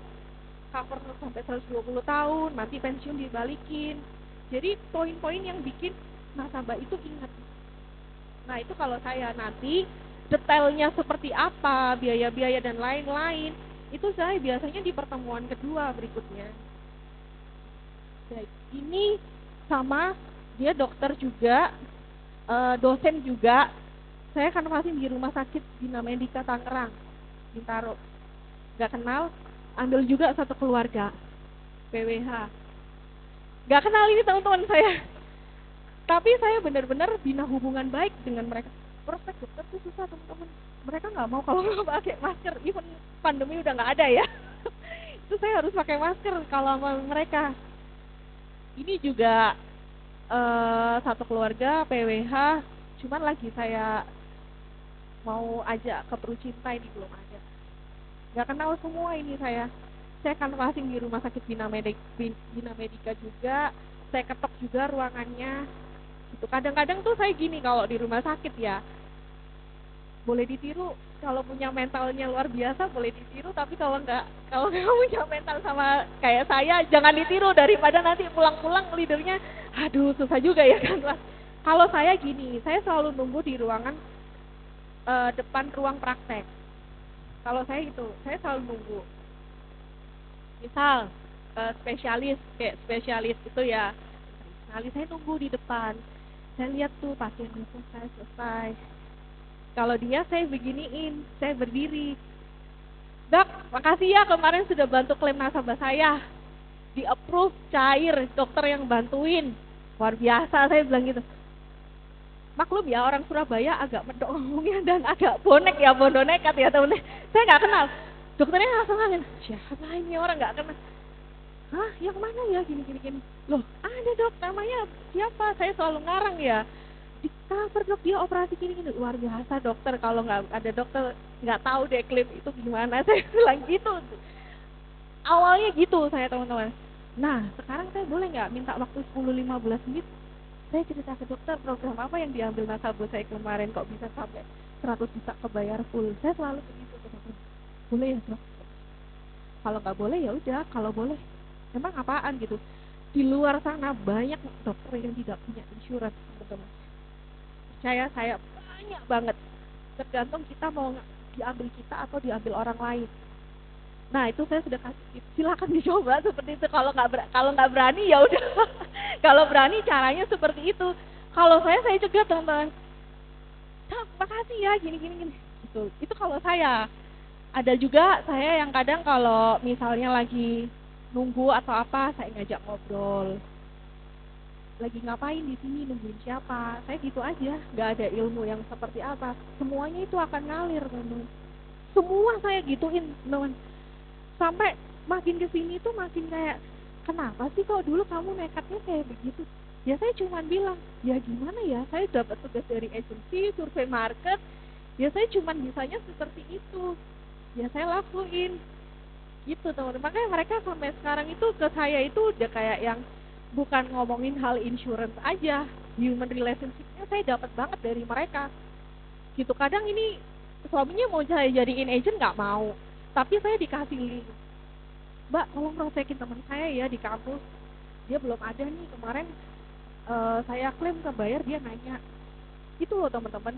cover sampai 120 tahun, nanti pensiun dibalikin. Jadi poin-poin yang bikin nasabah itu ingat. Nah itu kalau saya nanti detailnya seperti apa, biaya-biaya dan lain-lain, itu saya biasanya di pertemuan kedua berikutnya. Nah, ini sama, dia dokter juga, dosen juga. Saya kan masih di rumah sakit Bina Medika Tangerang, Bintaro. Gak kenal, ambil juga satu keluarga, PWH. Gak kenal ini teman-teman saya, tapi saya benar-benar bina hubungan baik dengan mereka. Prospek dokter tuh susah teman-teman, mereka nggak mau kalau nggak pakai masker. Even pandemi udah nggak ada ya, itu saya harus pakai masker kalau sama mereka. Ini juga satu keluarga PWH, cuman lagi saya mau ajak ke Prucinta, ini belum ada. Gak kenal semua ini saya kan passing di rumah sakit Bina Medika juga, saya ketok juga ruangannya gitu. Kadang-kadang tuh saya gini, kalau di rumah sakit ya boleh ditiru, kalau punya mentalnya luar biasa boleh ditiru, tapi kalau nggak punya mental sama kayak saya jangan ditiru, daripada nanti pulang-pulang leadernya aduh susah juga ya kan. Kalau saya gini, saya selalu nunggu di ruangan depan ruang praktek. Kalau saya gitu, saya selalu nunggu. Misal spesialis, kayak spesialis itu ya, spesialis saya nunggu di depan. Saya lihat tuh pasiennya selesai. Kalau dia saya beginiin, saya berdiri. Dok, makasih ya kemarin sudah bantu klaim nasabah saya. Di approve, cair, dokter yang bantuin. Luar biasa, saya bilang gitu. Maklum ya, orang Surabaya agak medok ngomongnya dan agak bonek ya, bodoh nekat ya temen. Saya nggak kenal. Dokternya langsung ngomong, siapa ini orang nggak kenal. Hah, yang mana ya, gini. Loh, ada dok, namanya siapa? Saya selalu ngarang ya. Di cover dok, dia operasi gini. Luar biasa dokter, kalau nggak ada dokter nggak tahu deh klaim itu gimana. Saya bilang gitu. Awalnya gitu saya teman-teman. Nah, sekarang saya boleh nggak minta waktu 10-15 menit? Saya cerita ke dokter program apa yang diambil nasabah saya kemarin kok bisa sampai 100 juta kebayar full. Saya selalu begitu ke dokter. Boleh ya dok? Kalau nggak boleh ya udah, kalau boleh emang apaan gitu. Di luar sana banyak dokter yang tidak punya insurance teman-teman. Percaya saya, banyak banget. Tergantung kita mau diambil kita atau diambil orang lain. Nah itu saya sudah kasih tips, silakan dicoba seperti itu. Kalau nggak berani ya udah. Kalau berani caranya seperti itu. Kalau saya cegah teman-teman. Makasih ya gini. Gitu. Itu kalau saya. Ada juga saya yang kadang kalau misalnya lagi nunggu atau apa, saya ngajak ngobrol. Lagi ngapain di sini, nungguin siapa? Saya gitu aja, nggak ada ilmu yang seperti apa. Semuanya itu akan ngalir teman-teman. Semua saya gituin teman. Sampai makin kesini tuh makin kayak, kenapa sih kok dulu kamu nekatnya kayak begitu? Ya saya cuma bilang, ya gimana ya, saya dapat tugas dari agensi, survei market, ya saya cuma bisanya seperti itu, ya saya lakuin gitu teman-teman. Makanya mereka sampai sekarang itu ke saya itu udah kayak yang bukan ngomongin hal insurance aja, human relationship-nya saya dapat banget dari mereka gitu. Kadang ini suaminya mau saya jadiin agent nggak mau, tapi saya dikasih link, Mbak tolong prosekin teman saya ya di kampus, dia belum ada nih kemarin saya klaim kebayar, dia nanya itu loh teman-teman.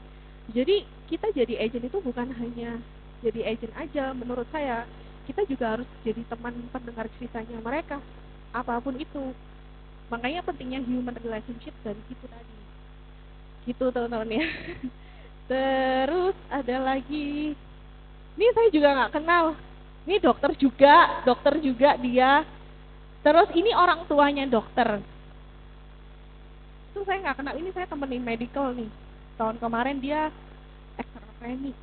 Jadi kita jadi agent itu bukan hanya jadi agent aja, menurut saya kita juga harus jadi teman pendengar ceritanya mereka apapun itu. Makanya pentingnya human relationship dari situ tadi gitu teman-teman ya. Terus ada lagi, ini saya juga nggak kenal, ini dokter juga dia. Terus ini orang tuanya dokter, itu saya nggak kenal. Ini saya temenin medical nih, tahun kemarin dia ekstra training.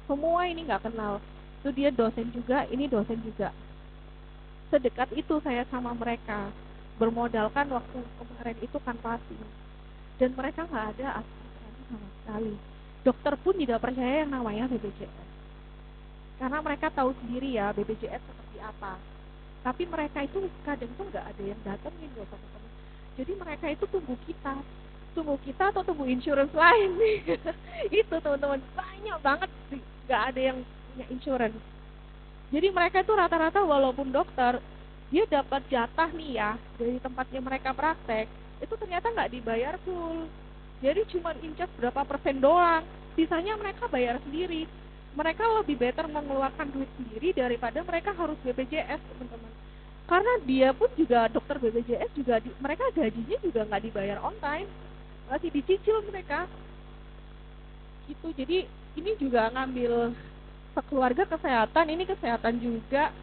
Semua ini nggak kenal. Itu dia dosen juga, ini dosen juga. Sedekat itu saya sama mereka, bermodalkan waktu kemarin itu kan pasti. Dan mereka nggak ada asuransi sama sekali. Dokter pun tidak percaya yang namanya BPJS. Karena mereka tahu sendiri ya BPJS seperti apa. Tapi mereka itu kadang tuh nggak ada yang datengin loh teman-teman. Jadi mereka itu tunggu kita atau tunggu insurance lain nih. Itu teman-teman, banyak banget nggak ada yang punya insurance. Jadi mereka itu rata-rata walaupun dokter, dia dapat jatah nih ya dari tempatnya mereka praktek, itu ternyata nggak dibayar full. Jadi cuma incas berapa persen doang, sisanya mereka bayar sendiri. Mereka lebih better mengeluarkan duit sendiri daripada mereka harus BPJS teman-teman. Karena dia pun juga dokter BPJS juga mereka gajinya juga nggak dibayar on time, masih dicicil mereka gitu. Jadi ini juga ngambil sekeluarga kesehatan, ini kesehatan juga,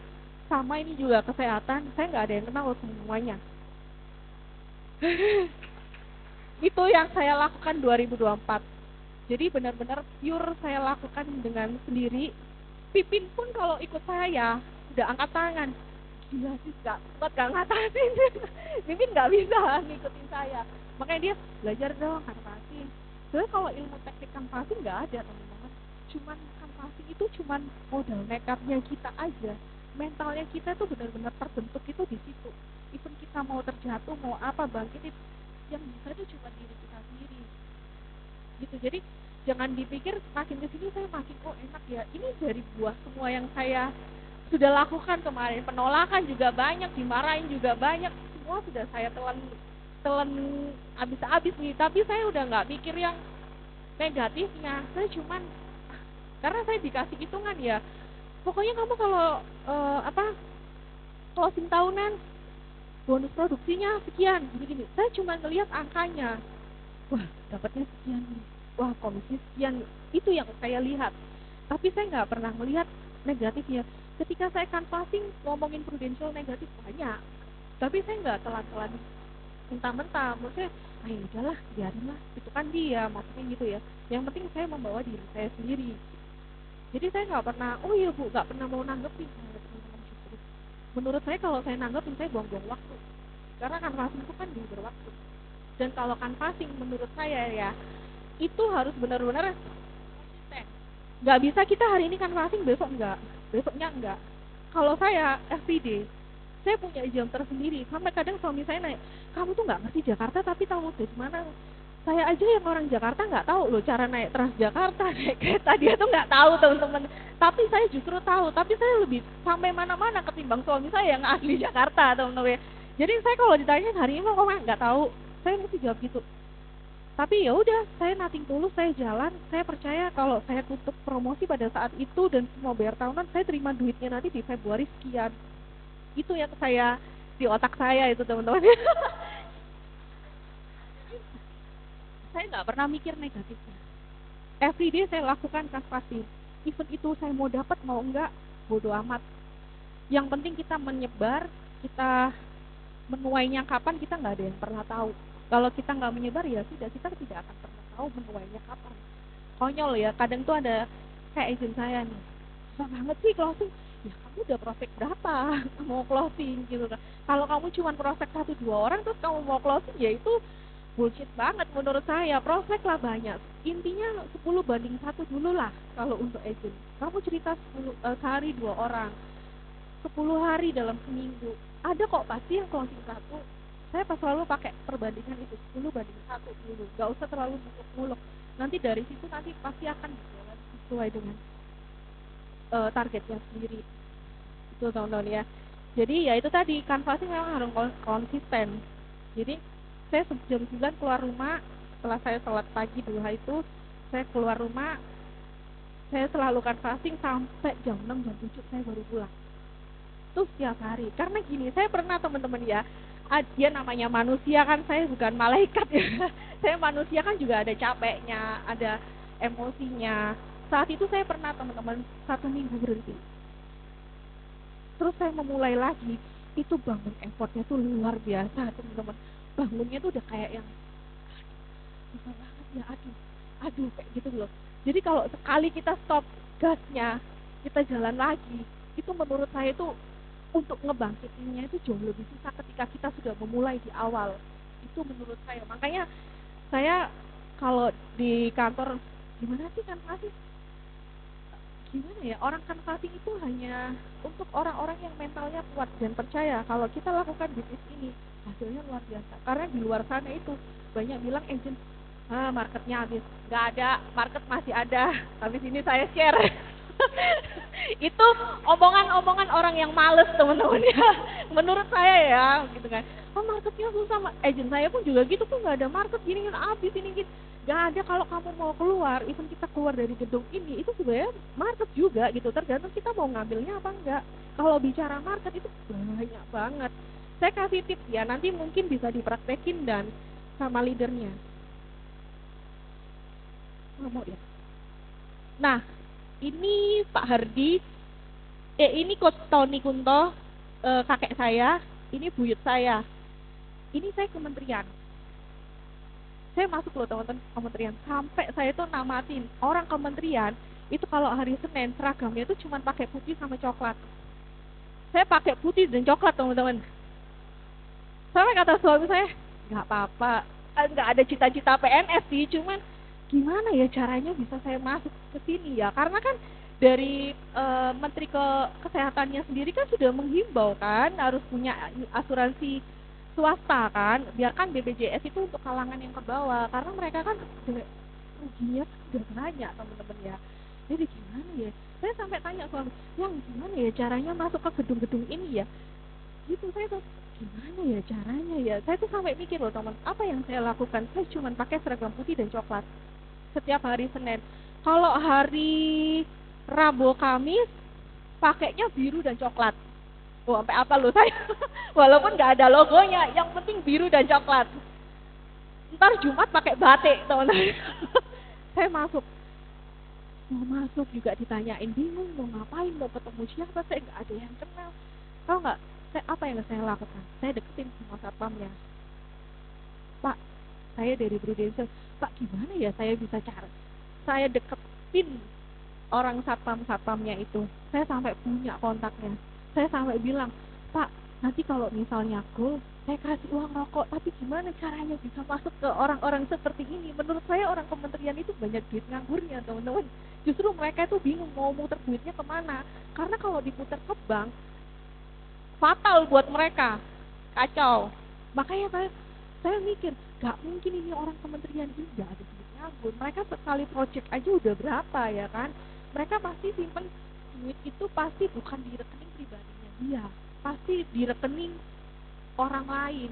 sama ini juga kesehatan. Saya nggak ada yang kenal semuanya. Itu yang saya lakukan 2024. Jadi benar-benar pure saya lakukan dengan sendiri. Pipin pun kalau ikut saya udah angkat tangan, gila sih gak kuat gak ngatasin. Pipin gak bisa ngikutin saya, makanya dia belajar dong kanvasin. Soalnya kalau ilmu teknik kanvasin gak ada teman-teman. Cuman kanvasin itu cuman modal nekatnya kita aja. Mentalnya kita tuh benar-benar terbentuk itu di situ. Even kita mau terjatuh mau apa bangkit, yang bisa itu cuma diri kita sendiri gitu. Jadi jangan dipikir makin kesini saya makin enak ya. Ini dari buah semua yang saya sudah lakukan kemarin. Penolakan juga banyak, dimarahin juga banyak, semua sudah saya telan habis-habis nih. Tapi saya udah nggak pikir yang negatifnya. Saya cuman karena saya dikasih hitungan ya, pokoknya kamu kalau closing tahunan bonus produksinya sekian gini-gini. Saya cuma ngelihat angkanya, wah dapatnya sekian nih, wah komisi sekian, itu yang saya lihat. Tapi saya nggak pernah melihat negatifnya. Ketika saya canvassing ngomongin prudential negatif banyak, tapi saya nggak telan-telan mentah-mentah. Maksudnya, ah ya udahlah, biarin lah, itu kan dia, maksudnya gitu ya. Yang penting saya membawa diri saya sendiri. Jadi saya nggak pernah, oh iya bu, nggak pernah mau nanggepin teman-teman justru. Menurut saya kalau saya nanggepin saya buang-buang waktu. Karena canvassing itu kan diuber waktu. Dan kalau canvassing menurut saya ya, itu harus benar-benar konsisten. Nggak bisa kita hari ini canvassing, besok enggak, besoknya enggak. Kalau saya FPD, saya punya jam tersendiri. Sampai kadang suami saya naik, kamu tuh nggak ngerti Jakarta tapi tahu dari mana. Saya aja yang orang Jakarta nggak tahu loh cara naik Transjakarta, naik kereta, dia tuh nggak tahu teman-teman. Tapi saya justru tahu, tapi saya lebih sampai mana-mana ketimbang suami saya yang asli Jakarta teman-teman. Jadi saya kalau ditanya hari ini mau kemana nggak tahu, saya mesti jawab gitu. Tapi ya udah, saya nating tulus, saya jalan, saya percaya kalau saya tutup promosi pada saat itu dan semua bayar tahunan, saya terima duitnya nanti di Februari sekian. Itu yang saya di otak saya itu teman-teman. Saya nggak pernah mikir negatifnya. Everyday saya lakukan canvassing. Even itu saya mau dapat mau enggak, bodo amat. Yang penting kita menyebar, kita menuainya kapan kita nggak ada yang pernah tahu. Kalau kita nggak menyebar ya sudah, kita tidak akan pernah tahu menuainya kapan. Konyol ya, kadang tuh ada kayak agent saya nih, susah banget sih closing. Ya kamu udah prospek berapa mau closing gitu kan. Kalau kamu cuma prospek 1-2 orang terus kamu mau closing, ya itu bullshit banget menurut saya. Prospek lah banyak, intinya 10-1 dulu lah. Kalau untuk agent kamu cerita 10 sehari 2 orang, 10 hari dalam seminggu, ada kok pasti yang closing 1. Saya pas selalu pakai perbandingan itu 10-1 dulu, gak usah terlalu muluk-muluk. Nanti dari situ nanti pasti akan berjalan sesuai dengan targetnya sendiri. Itu teman-teman ya. Jadi ya itu tadi, canvassing memang harus konsisten. Jadi saya jam 9 keluar rumah, setelah saya sholat pagi duha itu, saya keluar rumah, saya selalu canvassing sampai jam 6, jam 7 saya baru pulang. Itu setiap hari. Karena gini, saya pernah teman-teman ya, dia namanya manusia kan, saya bukan malaikat ya. Saya manusia kan juga ada capeknya, ada emosinya. Saat itu saya pernah teman-teman 1 minggu berhenti. Terus saya memulai lagi, itu bangun effortnya tuh luar biasa teman-teman. Bangunnya tuh udah kayak yang susah banget ya, aduh kayak gitu loh. Jadi kalau sekali kita stop gasnya, kita jalan lagi, itu menurut saya itu untuk ngebangkitinnya itu jauh lebih susah ketika kita sudah memulai di awal. Itu menurut saya. Makanya saya kalau di kantor, gimana sih kan masih gimana ya, orang canvassing itu hanya untuk orang-orang yang mentalnya kuat dan percaya kalau kita lakukan bisnis ini hasilnya luar biasa. Karena di luar sana itu banyak bilang agent, marketnya habis. Nggak ada, market masih ada. Habis ini saya share. Itu omongan-omongan orang yang males teman-teman ya. Menurut saya ya gitu kan. Oh marketnya susah, agent saya pun juga gitu tuh, nggak ada market gini kan, habis ini gitu. Gak ada. Kalau kamu mau keluar, even kita keluar dari gedung ini, itu sebenarnya market juga gitu, tergantung kita mau ngambilnya apa enggak. Kalau bicara market itu banyak banget. Saya kasih tips ya, nanti mungkin bisa dipraktekin dan sama leadernya. Mau ya. Nah, ini Pak Hardi, ini Coach Tony Kunto, kakek saya, ini buyut saya. Ini saya kementerian. Saya masuk loh teman-teman kementerian, sampai saya tuh namatin orang kementerian itu kalau hari Senin seragamnya itu cuma pakai putih sama coklat. Saya pakai putih dan coklat teman-teman. Sampai kata suami saya, nggak apa-apa, nggak ada cita-cita PNS sih, cuman gimana ya caranya bisa saya masuk ke sini ya, karena kan dari Menteri Kesehatannya sendiri kan sudah menghimbau kan harus punya asuransi swasta kan, biarkan BPJS itu untuk kalangan yang ke bawah, karena mereka kan ruginya sudah banyak teman-teman ya. Jadi gimana ya, saya sampai tanya suami, yang gimana ya caranya masuk ke gedung-gedung ini ya, gitu. Saya tuh gimana ya caranya ya, saya tuh sampai mikir loh teman, apa yang saya lakukan, saya cuma pakai seragam putih dan coklat setiap hari Senin. Kalau hari Rabu Kamis pakainya biru dan coklat. Oh, sampai apa loh saya. Walaupun nggak ada logonya, yang penting biru dan coklat. Ntar Jumat pakai batik teman-teman. Saya mau masuk juga ditanyain, bingung mau ngapain, mau ketemu siapa, saya nggak ada yang kenal. Tahu nggak saya apa yang saya lakukan? Saya deketin sama satpamnya. Pak, saya dari Prudential. Pak, gimana ya saya bisa cara? Saya deketin orang satpamnya itu. Saya sampai punya kontaknya. Saya sampai bilang, Pak, nanti kalau misalnya goal, saya kasih uang rokok. Tapi gimana caranya bisa masuk ke orang-orang seperti ini? Menurut saya orang kementerian itu banyak duit nganggurnya, teman-teman. Justru mereka itu bingung mau muter duitnya kemana. Karena kalau diputar ke bank, fatal buat mereka. Kacau. Makanya saya mikir, gak mungkin ini orang kementerian ini gak ada duit nganggur. Mereka sekali project aja udah berapa ya kan. Mereka pasti simpen duit itu pasti bukan di rekening pribadinya dia, pasti di rekening orang lain.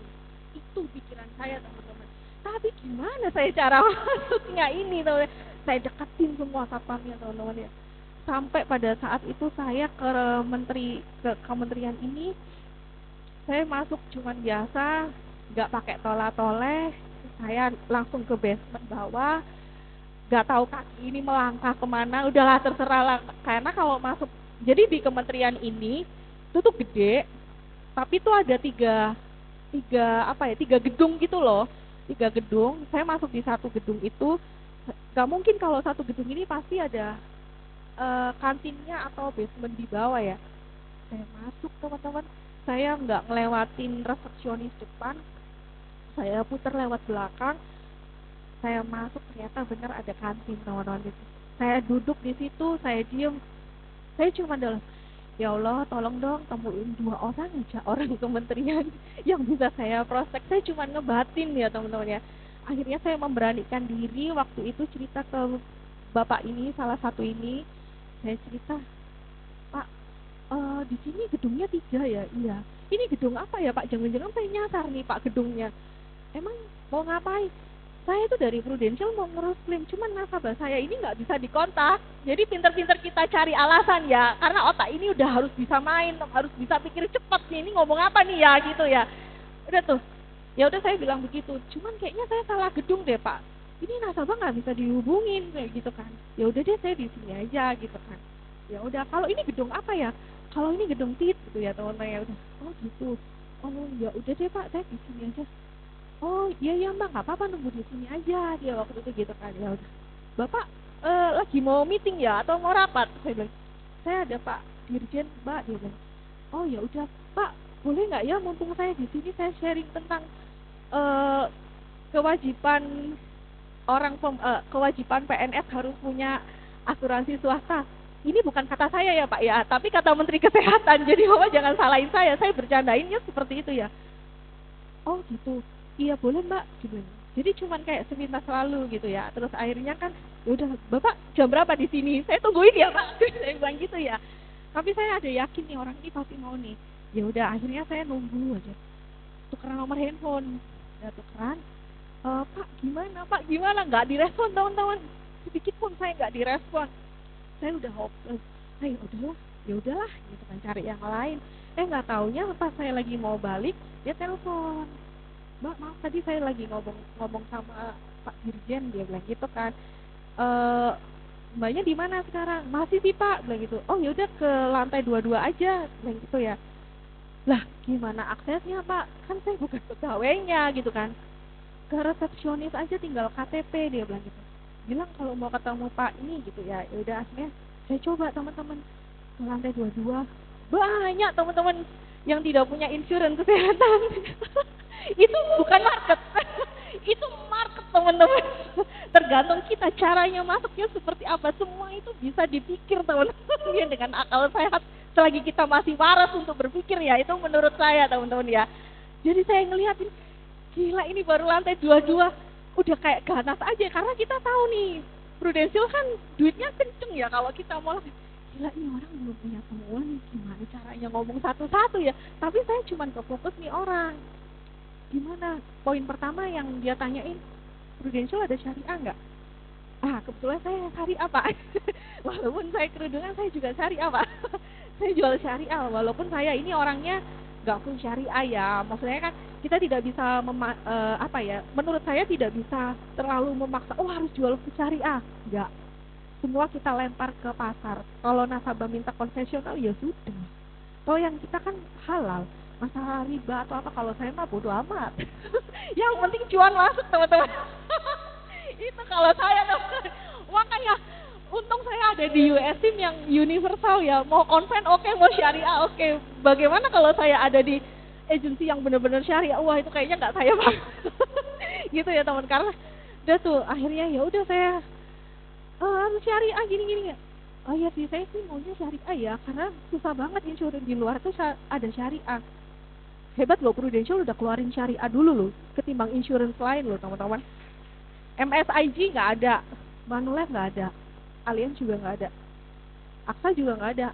Itu pikiran saya teman-teman. Tapi gimana saya cara masuknya ini teman-teman? Saya deketin semua satpamnya teman-teman ya. Sampai pada saat itu saya ke kementerian ini, saya masuk cuman biasa, nggak pakai tola-toleh. Saya langsung ke basement bawah, nggak tahu kaki ini melangkah kemana, udahlah terserah lah. Karena kalau masuk, jadi di kementerian ini itu tuh gede, tapi tuh ada tiga gedung gitu loh, 3 gedung. Saya masuk di satu gedung itu, nggak mungkin kalau satu gedung ini pasti ada kantinnya atau basement di bawah ya. Saya masuk teman-teman, saya nggak ngelewatin resepsionis depan, saya putar lewat belakang, saya masuk ternyata benar ada kantin teman-teman itu. Saya duduk di situ, saya diem, saya cuma dalam, ya Allah tolong dong temuin 2 orang aja orang kementerian yang bisa saya prospek. Saya cuma ngebatin ya teman-teman ya. Akhirnya saya memberanikan diri waktu itu cerita ke bapak ini, salah satu ini, saya cerita, Pak, di sini gedungnya 3 ya? Iya. Ini gedung apa ya Pak? Jangan-jangan saya nyasar nih Pak gedungnya. Emang mau ngapain? Saya itu dari Prudential mau ngurus klaim, cuman nasabah saya ini nggak bisa dikontak. Jadi pinter-pinter kita cari alasan ya, karena otak ini udah harus bisa main, harus bisa pikir cepat nih, ini ngomong apa nih ya gitu ya. Udah tuh, ya udah saya bilang begitu. Cuman kayaknya saya salah gedung deh Pak. Ini nasabah nggak bisa dihubungin kayak gitu kan. Ya udah deh saya di sini aja gitu kan. Ya udah, kalau ini gedung apa ya? Kalau ini gedung TIT gitu ya teman-teman ya udah. Oh gitu. Oh ya udah deh Pak, saya di sini aja. Oh iya ya Mbak, nggak apa-apa nunggu di sini aja, dia waktu itu gitu kan. Ya udah, Bapak lagi mau meeting ya atau mau rapat? Saya bilang, saya ada Pak Dirjen Mbak. Dia bilang, oh ya udah Pak, boleh nggak ya mumpung saya di sini saya sharing tentang eh, kewajiban kewajiban PNS harus punya asuransi swasta. Ini bukan kata saya ya Pak ya, tapi kata Menteri Kesehatan. Jadi Bapak jangan salahin saya bercandainnya seperti itu ya. Oh gitu, iya boleh Mbak gitu. Jadi cuman kayak sepintas lalu gitu ya. Terus akhirnya kan, ya udah Bapak jam berapa di sini? Saya tungguin ya Pak. Saya bilang gitu ya. Tapi saya ada yakin nih orang ini pasti mau nih. Ya udah akhirnya saya nunggu aja. Tukeran nomor handphone, udah tukeran. Pak gimana? Pak gimana? Nggak direspon teman-teman. Sedikit pun saya nggak direspon. Saya udah hopeless. Ya udahlah gitu kan, cari yang lain. Nggak taunya pas saya lagi mau balik, dia telepon. Mbak maaf tadi saya lagi ngomong sama Pak Dirjen, dia bilang gitu kan. Mbaknya di mana sekarang? Masih sih Pak, bilang gitu. Oh yaudah ke lantai 22 aja, bilang gitu ya. Lah gimana aksesnya Pak? Kan saya bukan pegawainya gitu kan. Ke resepsionis aja tinggal KTP, dia bilang gitu. Bilang kalau mau ketemu Pak ini gitu ya. Ya udah akhirnya saya coba teman-teman ke lantai 22. Banyak teman-teman yang tidak punya insurance kesehatan. Itu bukan market. Itu market teman-teman. Tergantung kita caranya masuknya seperti apa. Semua itu bisa dipikir teman-teman dengan akal sehat selagi kita masih waras untuk berpikir ya. Itu menurut saya teman-teman ya. Jadi saya ngeliatin, gila ini baru lantai 22 udah kayak ganas aja, karena kita tahu nih Prudential kan duitnya kenceng ya. Kalau kita mau, gila ini orang belum punya temuan nih, gimana caranya ngomong satu-satu ya. Tapi saya cuma kefokus nih orang. Gimana? Poin pertama yang dia tanyain, Prudential ada syariah nggak? Kebetulan saya syariah Pak. Walaupun saya kerudungan, saya juga syariah Pak. Saya jual syariah, walaupun saya ini orangnya nggak full syariah ya. Maksudnya kan kita tidak bisa apa ya? Menurut saya tidak bisa terlalu memaksa. Oh harus jual full syariah. Nggak. Semua kita lempar ke pasar. Kalau nasabah minta konvensional ya sudah. Kalau yang kita kan halal. Masalah riba atau apa kalau saya mah bodo amat. Yang penting cuan masuk teman-teman. Itu kalau saya makanya untung saya ada di US team yang universal ya, mau konven oke, mau syariah oke. Bagaimana kalau saya ada di agensi yang benar-benar syariah, wah itu kayaknya nggak saya banget. Gitu ya teman, karena udah tuh akhirnya ya udah saya harus syariah gini-gini. Oh iya sih, saya sih maunya syariah ya, karena susah banget insurance di luar tuh ada syariah. Hebat loh, Prudential udah keluarin syariah dulu loh, ketimbang insurance lain loh teman-teman. MSIG nggak ada, Manulife nggak ada, Allianz juga nggak ada, AXA juga nggak ada.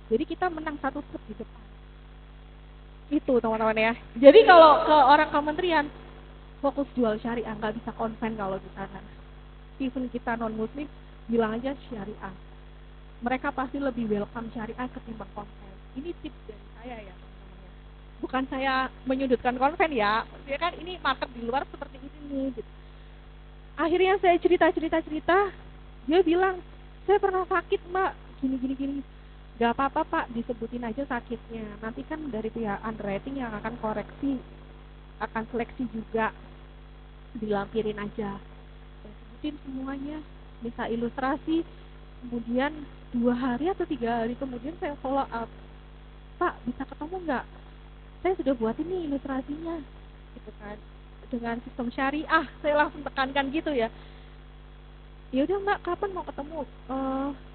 Jadi kita menang satu step di depan. Itu teman-teman ya. Jadi kalau ke orang kementerian, fokus jual syariah, nggak bisa konven kalau di sana. Even kita non muslim, bilang aja syariah. Mereka pasti lebih welcome syariah ketimbang konven. Ini tips dari saya ya teman-teman ya. Bukan saya menyudutkan konven ya, ya kan ini market di luar seperti ini gitu. Akhirnya saya cerita, dia bilang, saya pernah sakit mbak, gini. Gak apa-apa pak, disebutin aja sakitnya. Nanti kan dari pihak underwriting yang akan koreksi, akan seleksi juga, dilampirin aja. Saya sebutin semuanya, bisa ilustrasi, kemudian 2 hari atau 3 hari kemudian saya follow up. Pak, bisa ketemu nggak? Saya sudah buat ini ilustrasinya, gitu kan. Dengan sistem syariah, saya langsung tekankan gitu ya. Ya udah mbak, kapan mau ketemu?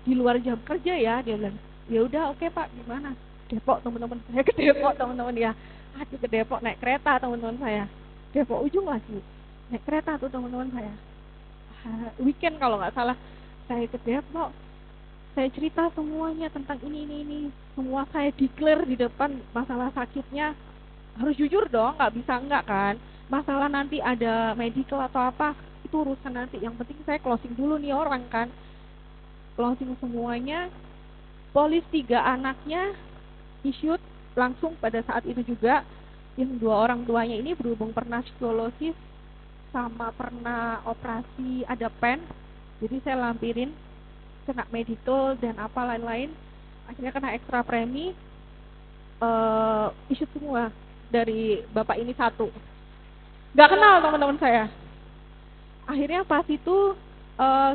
Di luar jam kerja ya, dia bilang. Ya udah oke pak, di mana? Depok teman-teman, saya ke Depok teman-teman ya. Aduh ke Depok naik kereta teman-teman saya. Depok ujung lagi, naik kereta tuh teman-teman saya. Weekend kalau nggak salah, saya ke Depok. Saya cerita semuanya tentang ini. Semua saya declare di depan masalah sakitnya. Harus jujur dong, nggak bisa enggak kan. Masalah nanti ada medical atau apa, itu urusan nanti. Yang penting saya closing dulu nih orang kan. Closing semuanya. Polis 3 anaknya issued langsung pada saat itu juga. Yang 2 orang tuanya ini berhubung pernah skolosis sama pernah operasi ada pen. Jadi saya lampirin kena medical dan apa lain-lain. Akhirnya kena ekstra premi. Issued semua dari bapak ini 1. Gak kenal teman-teman saya. Akhirnya pas itu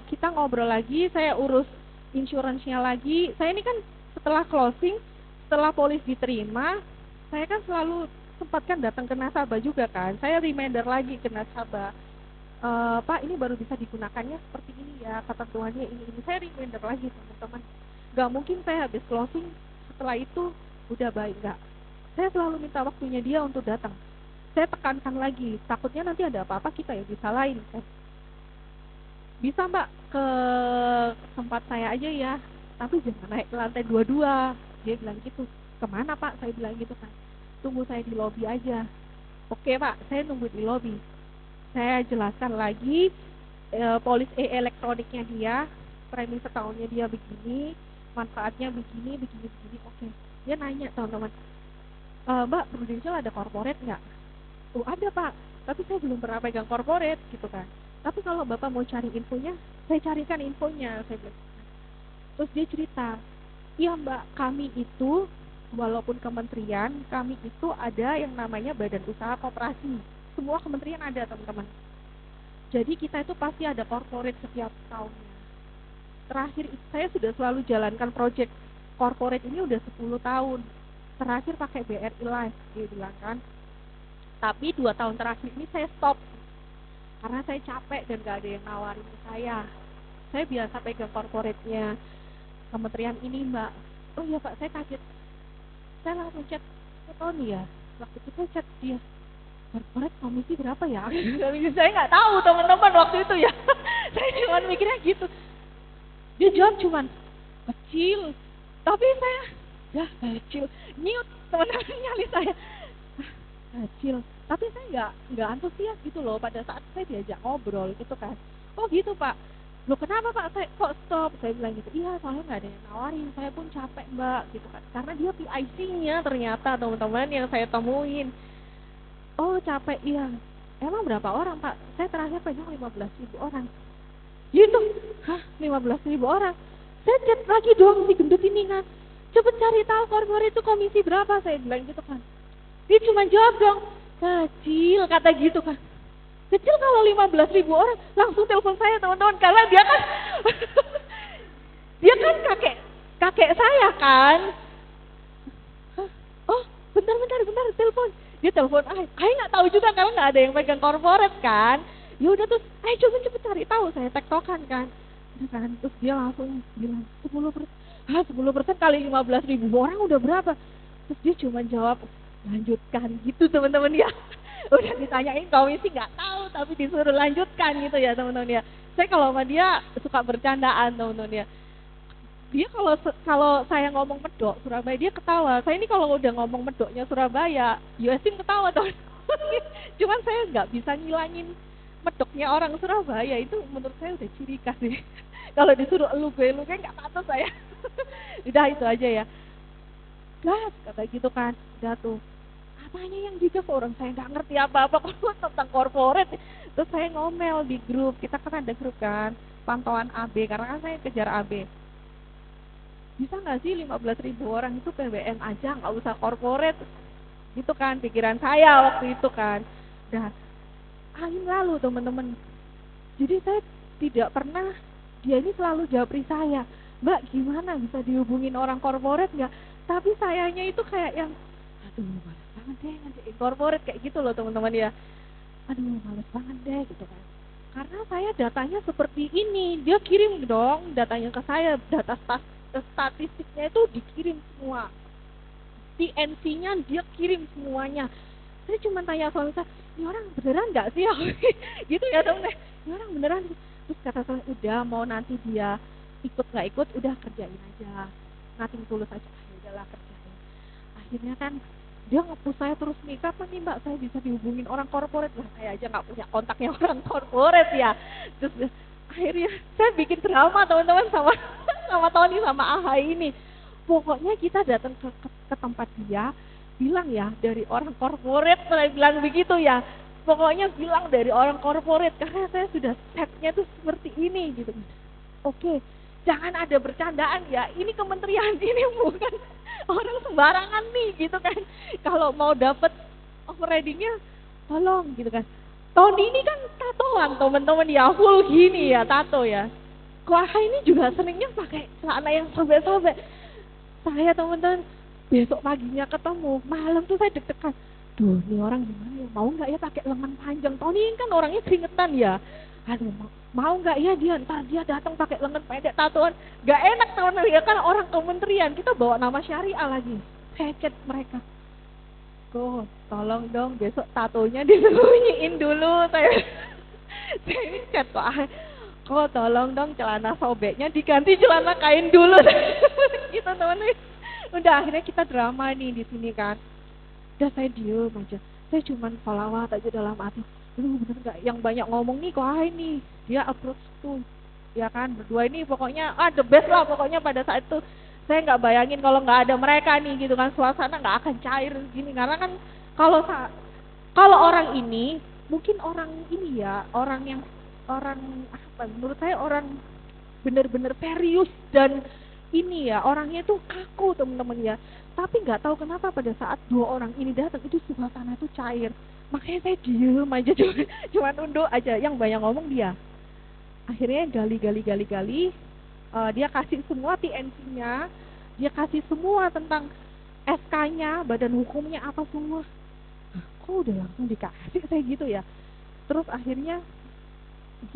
kita ngobrol lagi, saya urus insurance-nya lagi. Saya ini kan setelah closing, setelah polis diterima, saya kan selalu sempatkan datang ke nasabah juga kan. Saya reminder lagi ke nasabah, Pak ini baru bisa digunakannya seperti ini ya, ketentuannya ini. Saya reminder lagi teman-teman. Gak mungkin saya habis closing setelah itu udah baik, enggak. Saya selalu minta waktunya dia untuk datang. Saya tekankan lagi, takutnya nanti ada apa-apa kita yang disalahin kan. Bisa mbak ke tempat saya aja ya, tapi jangan naik ke lantai 22. Dia bilang gitu. Kemana pak? Saya bilang gitu kan. Tunggu saya di lobi aja. Oke pak, saya nunggu di lobi. Saya jelaskan lagi polis elektroniknya dia, premi setahunnya dia begini, manfaatnya begini. Oke. Dia nanya teman-teman, mbak Prudential ada corporate nggak? Oh ada pak, tapi saya belum pernah pegang corporate gitu kan. Tapi kalau bapak mau cari infonya, saya carikan infonya, saya bilang. Terus dia cerita, iya mbak, kami itu walaupun kementerian, kami itu ada yang namanya badan usaha koperasi. Semua kementerian ada teman-teman. Jadi kita itu pasti ada corporate setiap tahunnya. Terakhir saya sudah selalu jalankan project corporate ini udah 10 tahun. Terakhir pakai BRI Life, dia bilang kan. Tapi 2 tahun terakhir ini saya stop karena saya capek dan gak ada yang nawarin ke saya. Saya biasa pegang corporate-nya kementerian ini mbak. Oh iya pak, saya kaget. Saya langsung chat ke Tony ya. Waktu itu saya chat dia, corporate komisi berapa ya? Saya nggak tahu teman-teman waktu itu ya. Saya cuma mikirnya gitu. Dia jawab cuman kecil. Tapi saya ya kecil. Mute teman-teman nyali saya. Kecil. Tapi saya nggak antusias gitu loh pada saat saya diajak ngobrol gitu kan. Oh gitu pak. Loh kenapa Pak, saya kok stop? Saya bilang gitu, iya soalnya nggak ada yang nawarin, saya pun capek Mbak gitu kan. Karena dia PIC-nya ternyata teman-teman yang saya temuin. Oh capek, iya. Emang berapa orang Pak? Saya terakhir pegang 15.000 orang. Gitu, hah 15.000 orang? Saya chat lagi dong si gendut ini kan. Cepet cari tahu korporat itu komisi berapa, saya bilang gitu kan. Dia cuma jawab dong, kecil kata gitu kan. Kecil kalau 15.000 orang langsung telepon saya teman-teman karena dia kan dia kan kakek saya kan. Hah? Oh bentar telepon. Dia telepon Ai nggak tahu juga karena nggak ada yang pegang korporat kan. Ya udah terus coba cepet cari tahu, saya tektokan kan. Udah kan terus dia langsung bilang 10%. 10% kali 15.000 orang udah berapa? Terus dia cuma jawab lanjutkan gitu teman-teman ya. Udah ditanyain komisi nggak tahu tapi disuruh lanjutkan gitu ya teman-teman ya. Saya kalau sama dia suka bercandaan teman-teman ya. Dia kalau saya ngomong medok Surabaya dia ketawa. Saya ini kalau udah ngomong medoknya Surabaya, Yusin ketawa teman. Cuman saya nggak bisa ngilangin medoknya orang Surabaya, itu menurut saya udah ciri khas sih. Kalau disuruh lu gue nggak patut saya. Udah itu aja ya. Gas kata gitu kan. Udah tuh. Apanya yang juga orang saya nggak ngerti apa-apa tentang korporat. Terus saya ngomel di grup. Kita kan ada grup kan, pantauan AB karena kan saya kejar AB. Bisa nggak sih 15.000 orang itu PBN aja, nggak usah korporat? Gitu kan pikiran saya waktu itu kan. Udah angin lalu teman-teman. Jadi saya tidak pernah, dia ini selalu japri saya, Mbak gimana bisa dihubungin orang korporat nggak? Tapi sayanya itu kayak yang aduh males banget deh ngerjain korporat kayak gitu loh teman-teman ya. Aduh males banget deh gitu kan. Karena saya datanya seperti ini, dia kirim dong datanya ke saya, data statistiknya itu dikirim semua, TNC-nya dia kirim semuanya. Saya cuma tanya suami saya, ini orang beneran nggak sih ya? Gitu ya temen, ini orang beneran. Terus kata saya, udah mau nanti dia ikut nggak ikut, udah kerjain aja, nating tulus aja. Udahlah kerjain. Akhirnya kan dia nge-push saya terus nih, kapan nih Mbak saya bisa dihubungin orang korporat? Lah saya aja nggak punya kontaknya orang korporat ya. Terus akhirnya saya bikin drama teman-teman sama sama Tony sama AHA ini. Pokoknya kita datang ke tempat dia, bilang ya dari orang korporat, saya bilang begitu ya. Pokoknya bilang dari orang korporat karena saya sudah setnya tuh seperti ini gitu. Oke, jangan ada bercandaan ya. Ini kementerian, ini bukan orang sembarangan nih gitu kan. Kalau mau dapat overridingnya, tolong gitu kan. Tahun ini kan tatoan teman-teman ya, full gini ya tato ya. Kuah ini juga seringnya pakai celana yang sobek-sobek. Saya teman-teman besok paginya ketemu, malam tuh saya deg-degan. Duh, ini orang gimana ya? Mau nggak ya pakai lengan panjang? Tony kan orangnya keringetan ya. Aduh, mau nggak ya dia ntar dia datang pakai lengan pendek tatoan? Gak enak teman-teman ya kan orang kementerian, kita bawa nama syariah lagi. Saya chat mereka. Kok tolong dong besok tatonya disembunyiin dulu saya chat kok tolong dong celana sobeknya diganti celana kain dulu gitu teman-teman. Udah akhirnya kita drama nih di sini kan. Udah saya diem aja, saya cuman salawat aja dalam hati. Bener gak yang banyak ngomong nih kok ini dia approach tuh ya kan berdua ini pokoknya the best lah pokoknya pada saat itu. Saya nggak bayangin kalau nggak ada mereka nih gitu kan, suasana nggak akan cair gini karena kan kalau orang ini mungkin orang ini ya orang yang orang apa menurut saya orang benar-benar serius dan ini ya orangnya tuh kaku teman-teman ya. Tapi nggak tahu kenapa pada saat dua orang ini datang itu suasana tuh cair. Makanya saya diem aja cuma nunduk aja, yang banyak ngomong dia. Akhirnya gali, dia kasih semua TNC-nya, dia kasih semua tentang SK-nya, badan hukumnya apa semua. Kok udah langsung dikasih saya gitu ya. Terus akhirnya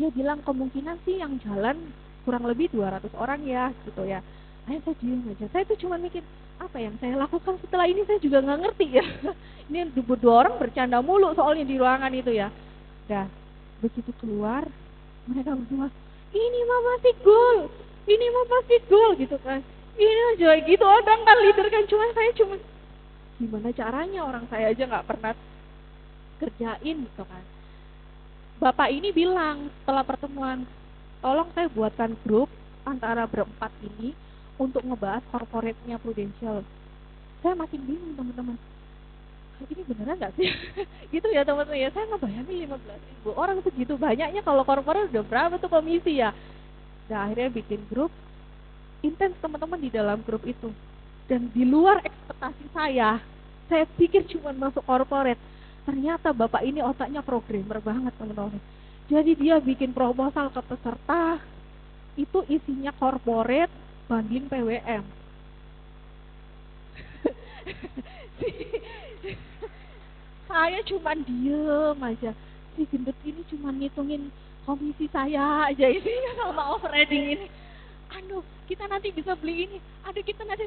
dia bilang kemungkinan sih yang jalan kurang lebih 200 orang ya gitu ya. Akhirnya saya diem aja. Saya tuh cuma mikir apa yang saya lakukan setelah ini saya juga nggak ngerti ya. Ini dua orang bercanda mulu soalnya di ruangan itu ya. Dah begitu keluar mereka berdua, ini mah pasti gol, ini mah pasti gol gitu kan. Ini aja gitu orang kan leader kan, saya cuma gimana caranya orang saya aja nggak pernah kerjain gitu kan. Bapak ini bilang setelah pertemuan, tolong saya buatkan grup antara berempat ini untuk ngebahas corporate-nya Prudential. Saya makin bingung teman-teman, ini beneran nggak sih? Gitu ya teman-teman ya, saya ngebayangin 15.000 orang segitu banyaknya, kalau corporate udah berapa tuh komisi ya. Nah akhirnya bikin grup, intens teman-teman di dalam grup itu. Dan di luar ekspektasi saya pikir cuma masuk corporate. Ternyata bapak ini otaknya programmer banget teman-teman. Jadi dia bikin proposal ke peserta, itu isinya corporate banding PWM. Saya cuma diem aja. Si gendut ini cuma ngitungin komisi saya aja isinya sama overriding ini. Aduh, kita nanti bisa beli ini. Aduh, kita nanti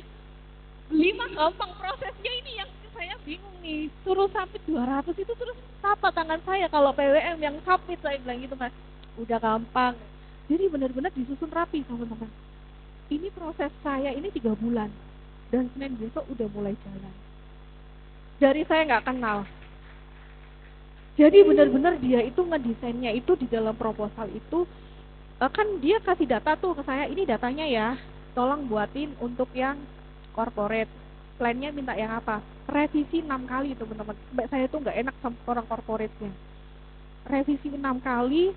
beli mah gampang, prosesnya ini yang saya bingung nih. Suruh sampai 200 itu terus tapa tangan saya kalau PWM yang submit, saya bilang gitu kan. Udah gampang. Jadi benar-benar disusun rapi teman-teman. Ini proses saya ini 3 bulan. Dan Senin besok udah mulai jalan. Dari saya nggak kenal. Jadi benar-benar dia itu ngedesainnya itu di dalam proposal itu, kan dia kasih data tuh ke saya, ini datanya ya, tolong buatin untuk yang corporate. Plannya minta yang apa? Revisi 6 kali teman-teman. Sampai saya tuh nggak enak sama orang corporate-nya. Revisi 6 kali,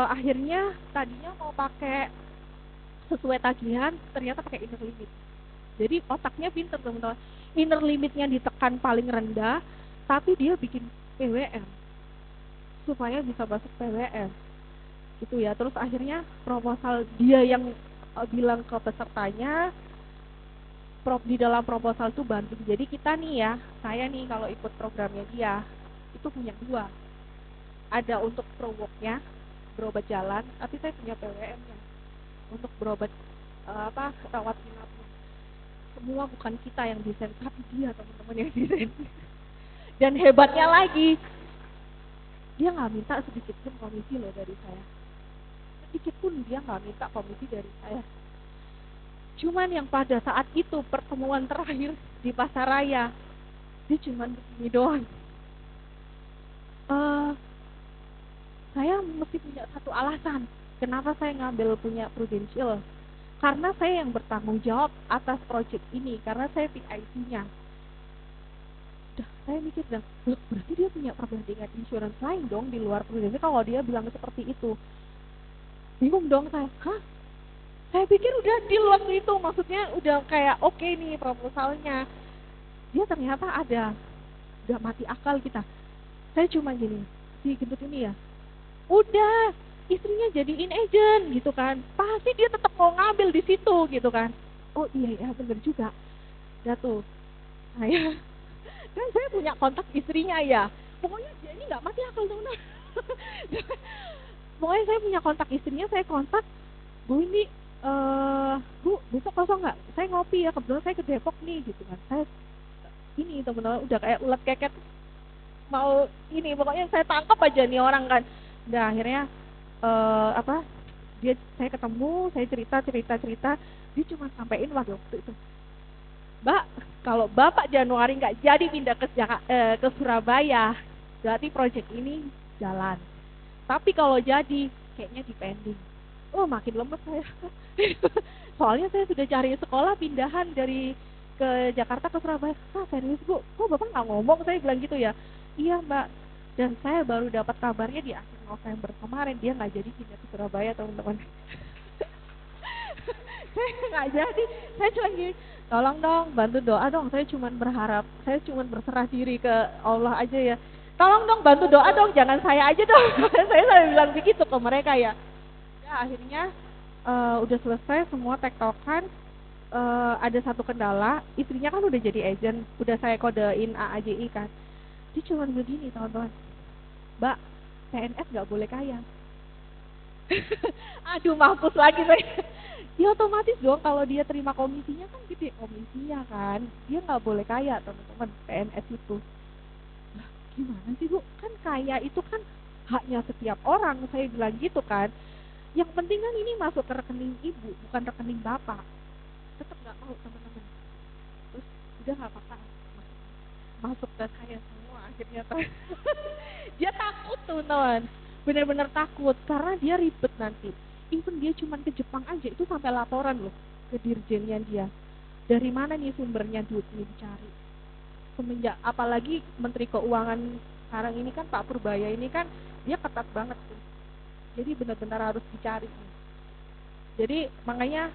akhirnya tadinya mau pakai sesuai tagihan, ternyata pakai inner limit. Jadi otaknya pinter teman-teman. Inner limitnya ditekan paling rendah, tapi dia bikin PWM supaya bisa masuk PWM gitu ya. Terus akhirnya proposal dia yang bilang ke pesertanya, di dalam proposal itu banding. Jadi kita nih ya, saya nih kalau ikut programnya dia itu punya 2, ada untuk pro-worknya, berobat jalan, tapi saya punya PWM-nya untuk berobat rawat inapnya. Semua bukan kita yang desain, tapi dia teman-teman yang desain. Dan hebatnya lagi, dia nggak minta sedikit pun komisi loh dari saya. Sedikit pun dia nggak minta komisi dari saya. Cuman yang pada saat itu pertemuan terakhir di Pasaraya, dia cuman begini doang. Saya mesti punya satu alasan kenapa saya ngambil punya Prudential. Karena saya yang bertanggung jawab atas proyek ini, karena saya PIC-nya. Saya mikir dong, berarti dia punya perbandingan insurance lain dong di luar Prudential kalau dia bilang seperti itu. Bingung dong saya, saya pikir udah deal waktu itu, maksudnya udah kayak oke nih proposalnya. Dia ternyata ada, udah mati akal kita. Saya cuma gini, si gendut ini ya, udah istrinya jadiin agent gitu kan, pasti dia tetap mau ngambil di situ gitu kan. Oh iya bener juga. Ya tuh, saya kan saya punya kontak istrinya ya, pokoknya dia ini nggak mati akal teman-teman. Pokoknya saya punya kontak istrinya, saya kontak, Bu ini Bu besok kosong nggak, saya ngopi ya, kebetulan saya ke Depok nih gitu kan. Saya ini teman-teman udah kayak ulat keket mau ini, pokoknya saya tangkap aja nih orang kan. Udah akhirnya saya ketemu, saya cerita, dia cuma sampein waktu itu, Mbak, kalau Bapak Januari nggak jadi pindah ke Surabaya, berarti proyek ini jalan. Tapi kalau jadi, kayaknya dipending. Oh, makin lemes saya. Soalnya saya sudah cari sekolah pindahan dari ke Jakarta ke Surabaya. Serius Bu, kok Bapak nggak ngomong? Saya bilang gitu ya. Iya Mbak, dan saya baru dapat kabarnya di akhir November kemarin, dia nggak jadi pindah ke Surabaya teman-teman. Saya nggak jadi, saya cuma gini, tolong dong bantu doa dong, saya cuma berharap, saya cuma berserah diri ke Allah aja ya, tolong dong bantu doa dong, jangan saya aja dong. saya bilang begitu ke mereka ya. Ya akhirnya udah selesai semua tektokan. Ada satu kendala, istrinya kan udah jadi agent, udah saya kodein AAJI kan, dia cuma begini teman-teman, Mbak, PNS nggak boleh kaya. Aduh mampus lagi saya. Ya otomatis dong kalau dia terima komisinya kan gede komisinya kan, dia nggak boleh kaya teman-teman PNS itu. Nah, gimana sih Bu, kan kaya itu kan haknya setiap orang, saya bilang gitu kan. Yang penting kan ini masuk ke rekening ibu, bukan rekening bapak. Tetap nggak mau teman-teman. Terus udah nggak apa-apa, masuk ke saya semua akhirnya. Dia takut tuh teman, benar-benar takut karena dia ribet nanti. even dia cuma ke Jepang aja itu sampai laporan loh ke dirjennya dia. Dari mana nih sumbernya duit ini dicari. Semenjak apalagi Menteri Keuangan sekarang ini kan Pak Purbaya ini kan dia ketat banget tuh. Jadi benar-benar harus dicari. Jadi makanya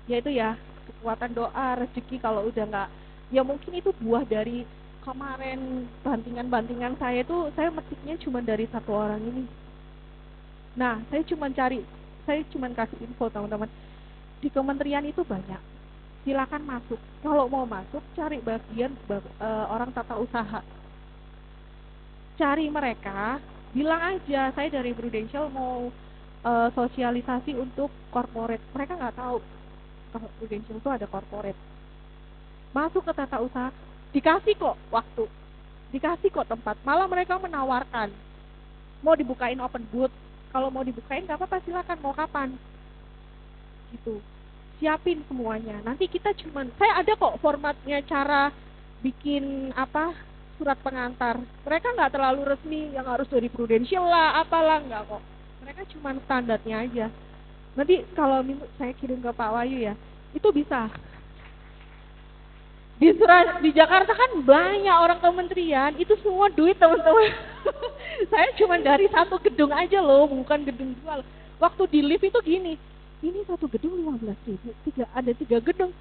ya itu ya kekuatan doa rezeki kalau udah nggak ya mungkin itu buah dari kemarin bantingan-bantingan saya itu saya metiknya cuma dari satu orang ini. Nah saya cuma kasih info teman-teman di kementerian itu banyak. Silakan masuk. Kalau mau masuk cari bagian orang tata usaha. Cari mereka, bilang aja saya dari Prudential mau sosialisasi untuk corporate. Mereka nggak tahu kalau Prudential itu ada corporate. Masuk ke tata usaha, dikasih kok waktu, dikasih kok tempat. Malah mereka menawarkan mau dibukain open booth. Kalau mau dibukain nggak apa-apa, silakan. Mau kapan? Gitu. Siapin semuanya. Nanti kita saya ada kok formatnya cara bikin surat pengantar. Mereka nggak terlalu resmi yang harus dari Prudential lah, apalah nggak kok. Mereka cuma standarnya aja. Nanti kalau saya kirim ke Pak Wahyu ya, itu bisa. Di Jakarta kan banyak orang kementerian, itu semua duit teman-teman. Saya cuma dari satu gedung aja loh, bukan gedung dua. Waktu di lift itu gini, ini satu gedung 15.000, ada 3 gedung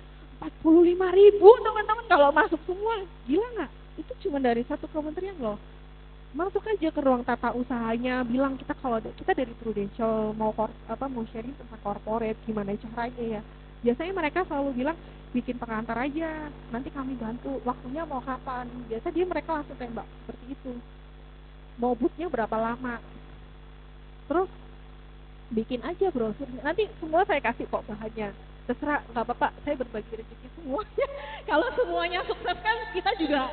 45.000 teman-teman kalau masuk semua, gila nggak? Itu cuma dari satu kementerian loh. Masuk aja ke ruang tata usahanya, bilang kita dari Prudential mau sharing tentang corporate, gimana caranya ya. Biasanya mereka selalu bilang bikin pengantar aja, nanti kami bantu, waktunya mau kapan. Biasa mereka langsung tembak seperti itu. Mau bootnya berapa lama. Terus bikin aja brosurnya. Nanti semua saya kasih kok bahannya. Terserah, nggak apa-apa, saya berbagi rezeki semuanya. Kalau semuanya sukses kan kita juga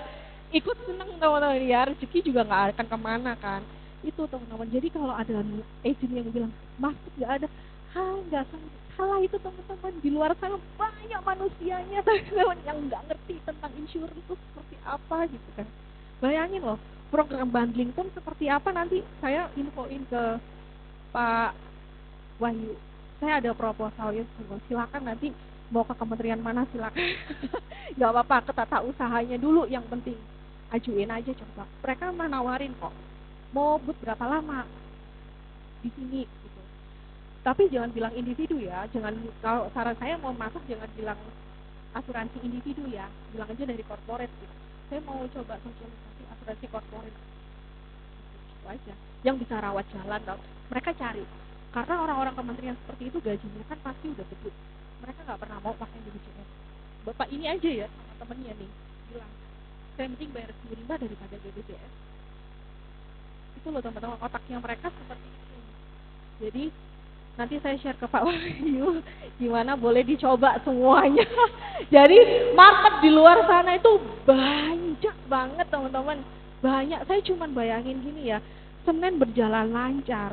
ikut seneng teman-teman ya, rezeki juga nggak akan kemana kan. Itu teman-teman. Jadi kalau ada agent yang bilang masuk nggak ada, nggak salah itu teman-teman. Di luar sana banyak manusianya teman-teman yang nggak ngerti tentang insurance itu seperti apa gitu kan. Bayangin loh, program bundling pun seperti apa, nanti saya infoin ke Pak Wahyu. Saya ada proposalnya, silakan nanti mau ke kementerian mana silakan. Nggak apa-apa, ke tata usahanya dulu yang penting. Ajuin aja coba. Mereka menawarin kok. Mau boot berapa lama di sini gitu. Tapi jangan bilang individu ya. Kalau saran saya mau masuk jangan bilang asuransi individu ya. Bilang aja dari corporate gitu. Saya mau coba sosialisasi asuransi corporate. Gitu aja. Yang bisa rawat jalan, mereka cari. Karena orang-orang kementerian seperti itu gajinya kan pasti udah gede. Mereka nggak pernah mau pakai BPJS. Bapak ini aja ya sama temennya nih bilang, saya mending bayar 10.000 daripada BPJS. Itu loh teman-teman, otaknya mereka seperti itu. Jadi nanti saya share ke Pak Wahyu gimana boleh dicoba semuanya. Jadi market di luar sana itu banyak banget teman-teman. Banyak, saya cuma bayangin gini ya, Senin berjalan lancar,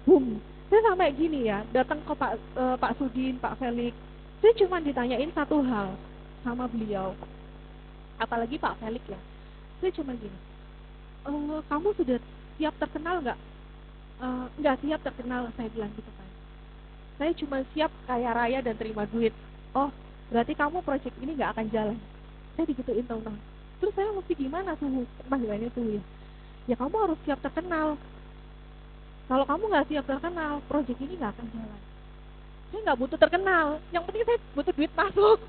boom. Saya sampai gini ya, datang ke Pak Sudin, Pak Felix. Saya cuma ditanyain satu hal sama beliau. Apalagi Pak Felix ya. Saya cuma gini, kamu sudah siap terkenal nggak? Nggak siap terkenal, saya bilang gitu kan. Saya cuma siap kaya raya dan terima duit. Oh, berarti kamu proyek ini nggak akan jalan. Saya digituin teman-teman. Terus saya mesti gimana tuh panggilannya tuh ya? Ya kamu harus siap terkenal. Kalau kamu nggak siap terkenal, proyek ini nggak akan jalan. Saya nggak butuh terkenal, yang penting saya butuh duit masuk.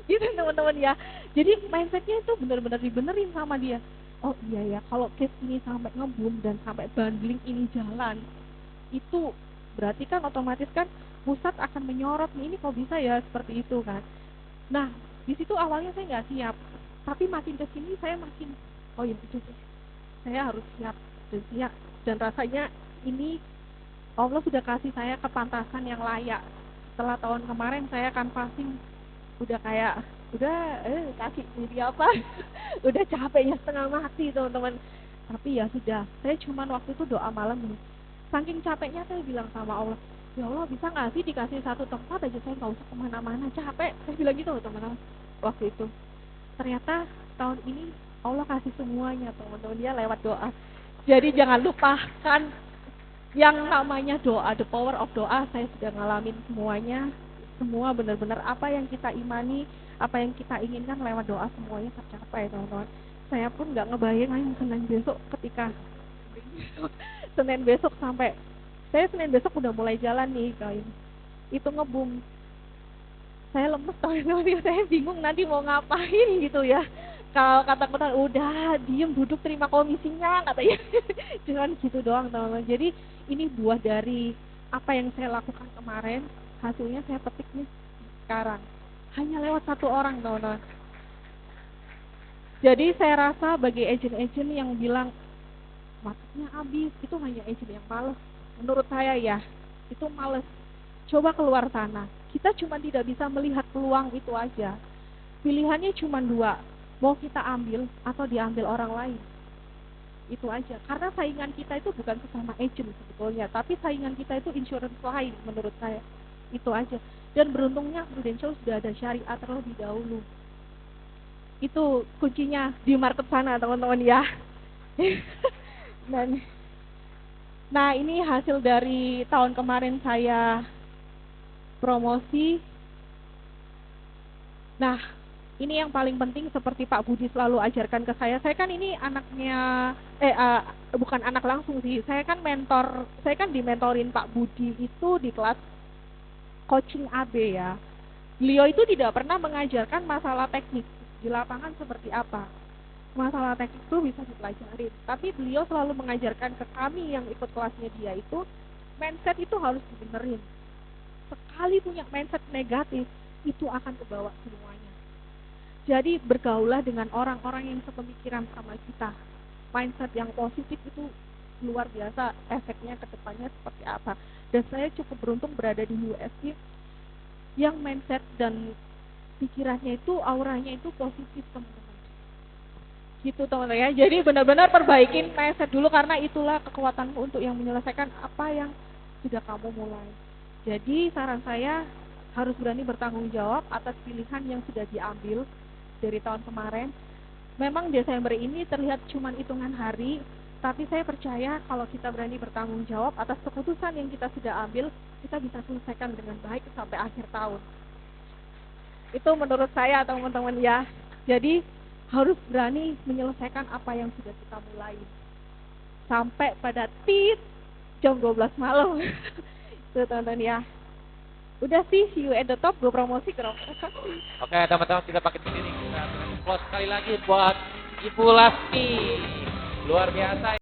Gitu teman-teman ya. Jadi mindsetnya itu benar-benar dibenerin sama dia. Oh iya ya, kalau case ini sampai ngebum dan sampai bundling ini jalan, itu berarti kan otomatis kan pusat akan menyorot nih, ini kok bisa ya seperti itu kan. Nah di situ awalnya saya nggak siap, tapi makin kesini saya makin oh iya itu saya harus siap dan rasanya ini Allah sudah kasih saya kepantasan yang layak. Setelah tahun kemarin saya canvassing udah kayak kaki jadi apa udah capeknya setengah mati teman-teman, tapi ya sudah, saya cuman waktu itu doa malam nih, saking capeknya saya bilang sama Allah, ya Allah bisa nggak sih dikasih satu tempat aja, saya nggak usah kemana-mana, capek, saya bilang gitu teman-teman waktu itu. Ternyata tahun ini Allah kasih semuanya teman-teman, dia lewat doa. Jadi jangan lupakan Yang namanya doa, the power of doa, saya sudah ngalamin semuanya. Semua benar-benar apa yang kita imani, apa yang kita inginkan lewat doa semuanya tercapai, teman-teman. Saya pun nggak ngebayang Senin besok ketika Senin besok sampai saya Senin besok udah mulai jalan nih kain itu ngebum. Saya lemes teman-teman, saya bingung nanti mau ngapain gitu ya. Kalau kata-kata udah diem duduk terima komisinya katanya. Cuman gitu doang teman-teman. Jadi ini buah dari apa yang saya lakukan kemarin, hasilnya saya petik nih sekarang. Hanya lewat satu orang teman-teman. Jadi saya rasa bagi agent-agent yang bilang marketnya habis, itu hanya agent yang males. Menurut saya ya, itu males. Coba keluar sana. Kita cuma tidak bisa melihat peluang itu aja. Pilihannya cuma dua, mau kita ambil atau diambil orang lain. Itu aja. Karena saingan kita itu bukan sesama agent sebetulnya, tapi saingan kita itu insurance lain menurut saya. Itu aja. Dan beruntungnya Prudential sudah ada syariah terlebih dahulu. Itu kuncinya di market sana teman-teman ya. Nah ini hasil dari tahun kemarin saya promosi. Nah ini yang paling penting seperti Pak Budi selalu ajarkan ke saya kan ini anaknya bukan anak langsung sih, saya kan dimentorin Pak Budi itu di kelas coaching AB ya. Beliau itu tidak pernah mengajarkan masalah teknik di lapangan seperti apa, masalah teknik itu bisa dipelajari, tapi beliau selalu mengajarkan ke kami yang ikut kelasnya dia itu mindset itu harus dibenerin. Sekali punya mindset negatif itu akan kebawa semuanya. Jadi bergaulah dengan orang-orang yang sepemikiran sama kita. Mindset yang positif itu luar biasa efeknya ke depannya seperti apa. Dan saya cukup beruntung berada di USG yang mindset dan pikirannya itu auranya itu positif teman-teman. Gitu teman-teman ya. Jadi benar-benar perbaikin mindset dulu karena itulah kekuatanmu untuk yang menyelesaikan apa yang sudah kamu mulai. Jadi saran saya harus berani bertanggung jawab atas pilihan yang sudah diambil dari tahun kemarin. Memang Desember ini terlihat cuma hitungan hari, tapi saya percaya kalau kita berani bertanggung jawab atas keputusan yang kita sudah ambil, kita bisa selesaikan dengan baik sampai akhir tahun. Itu menurut saya teman-teman ya. Jadi harus berani menyelesaikan apa yang sudah kita mulai sampai pada jam 12 malam. Itu teman-teman ya. Udah sih, see you at the top, gue promosi ke Oke teman-teman, kita pakai sini, kita close sekali lagi buat Ibu Lasmi, luar biasa.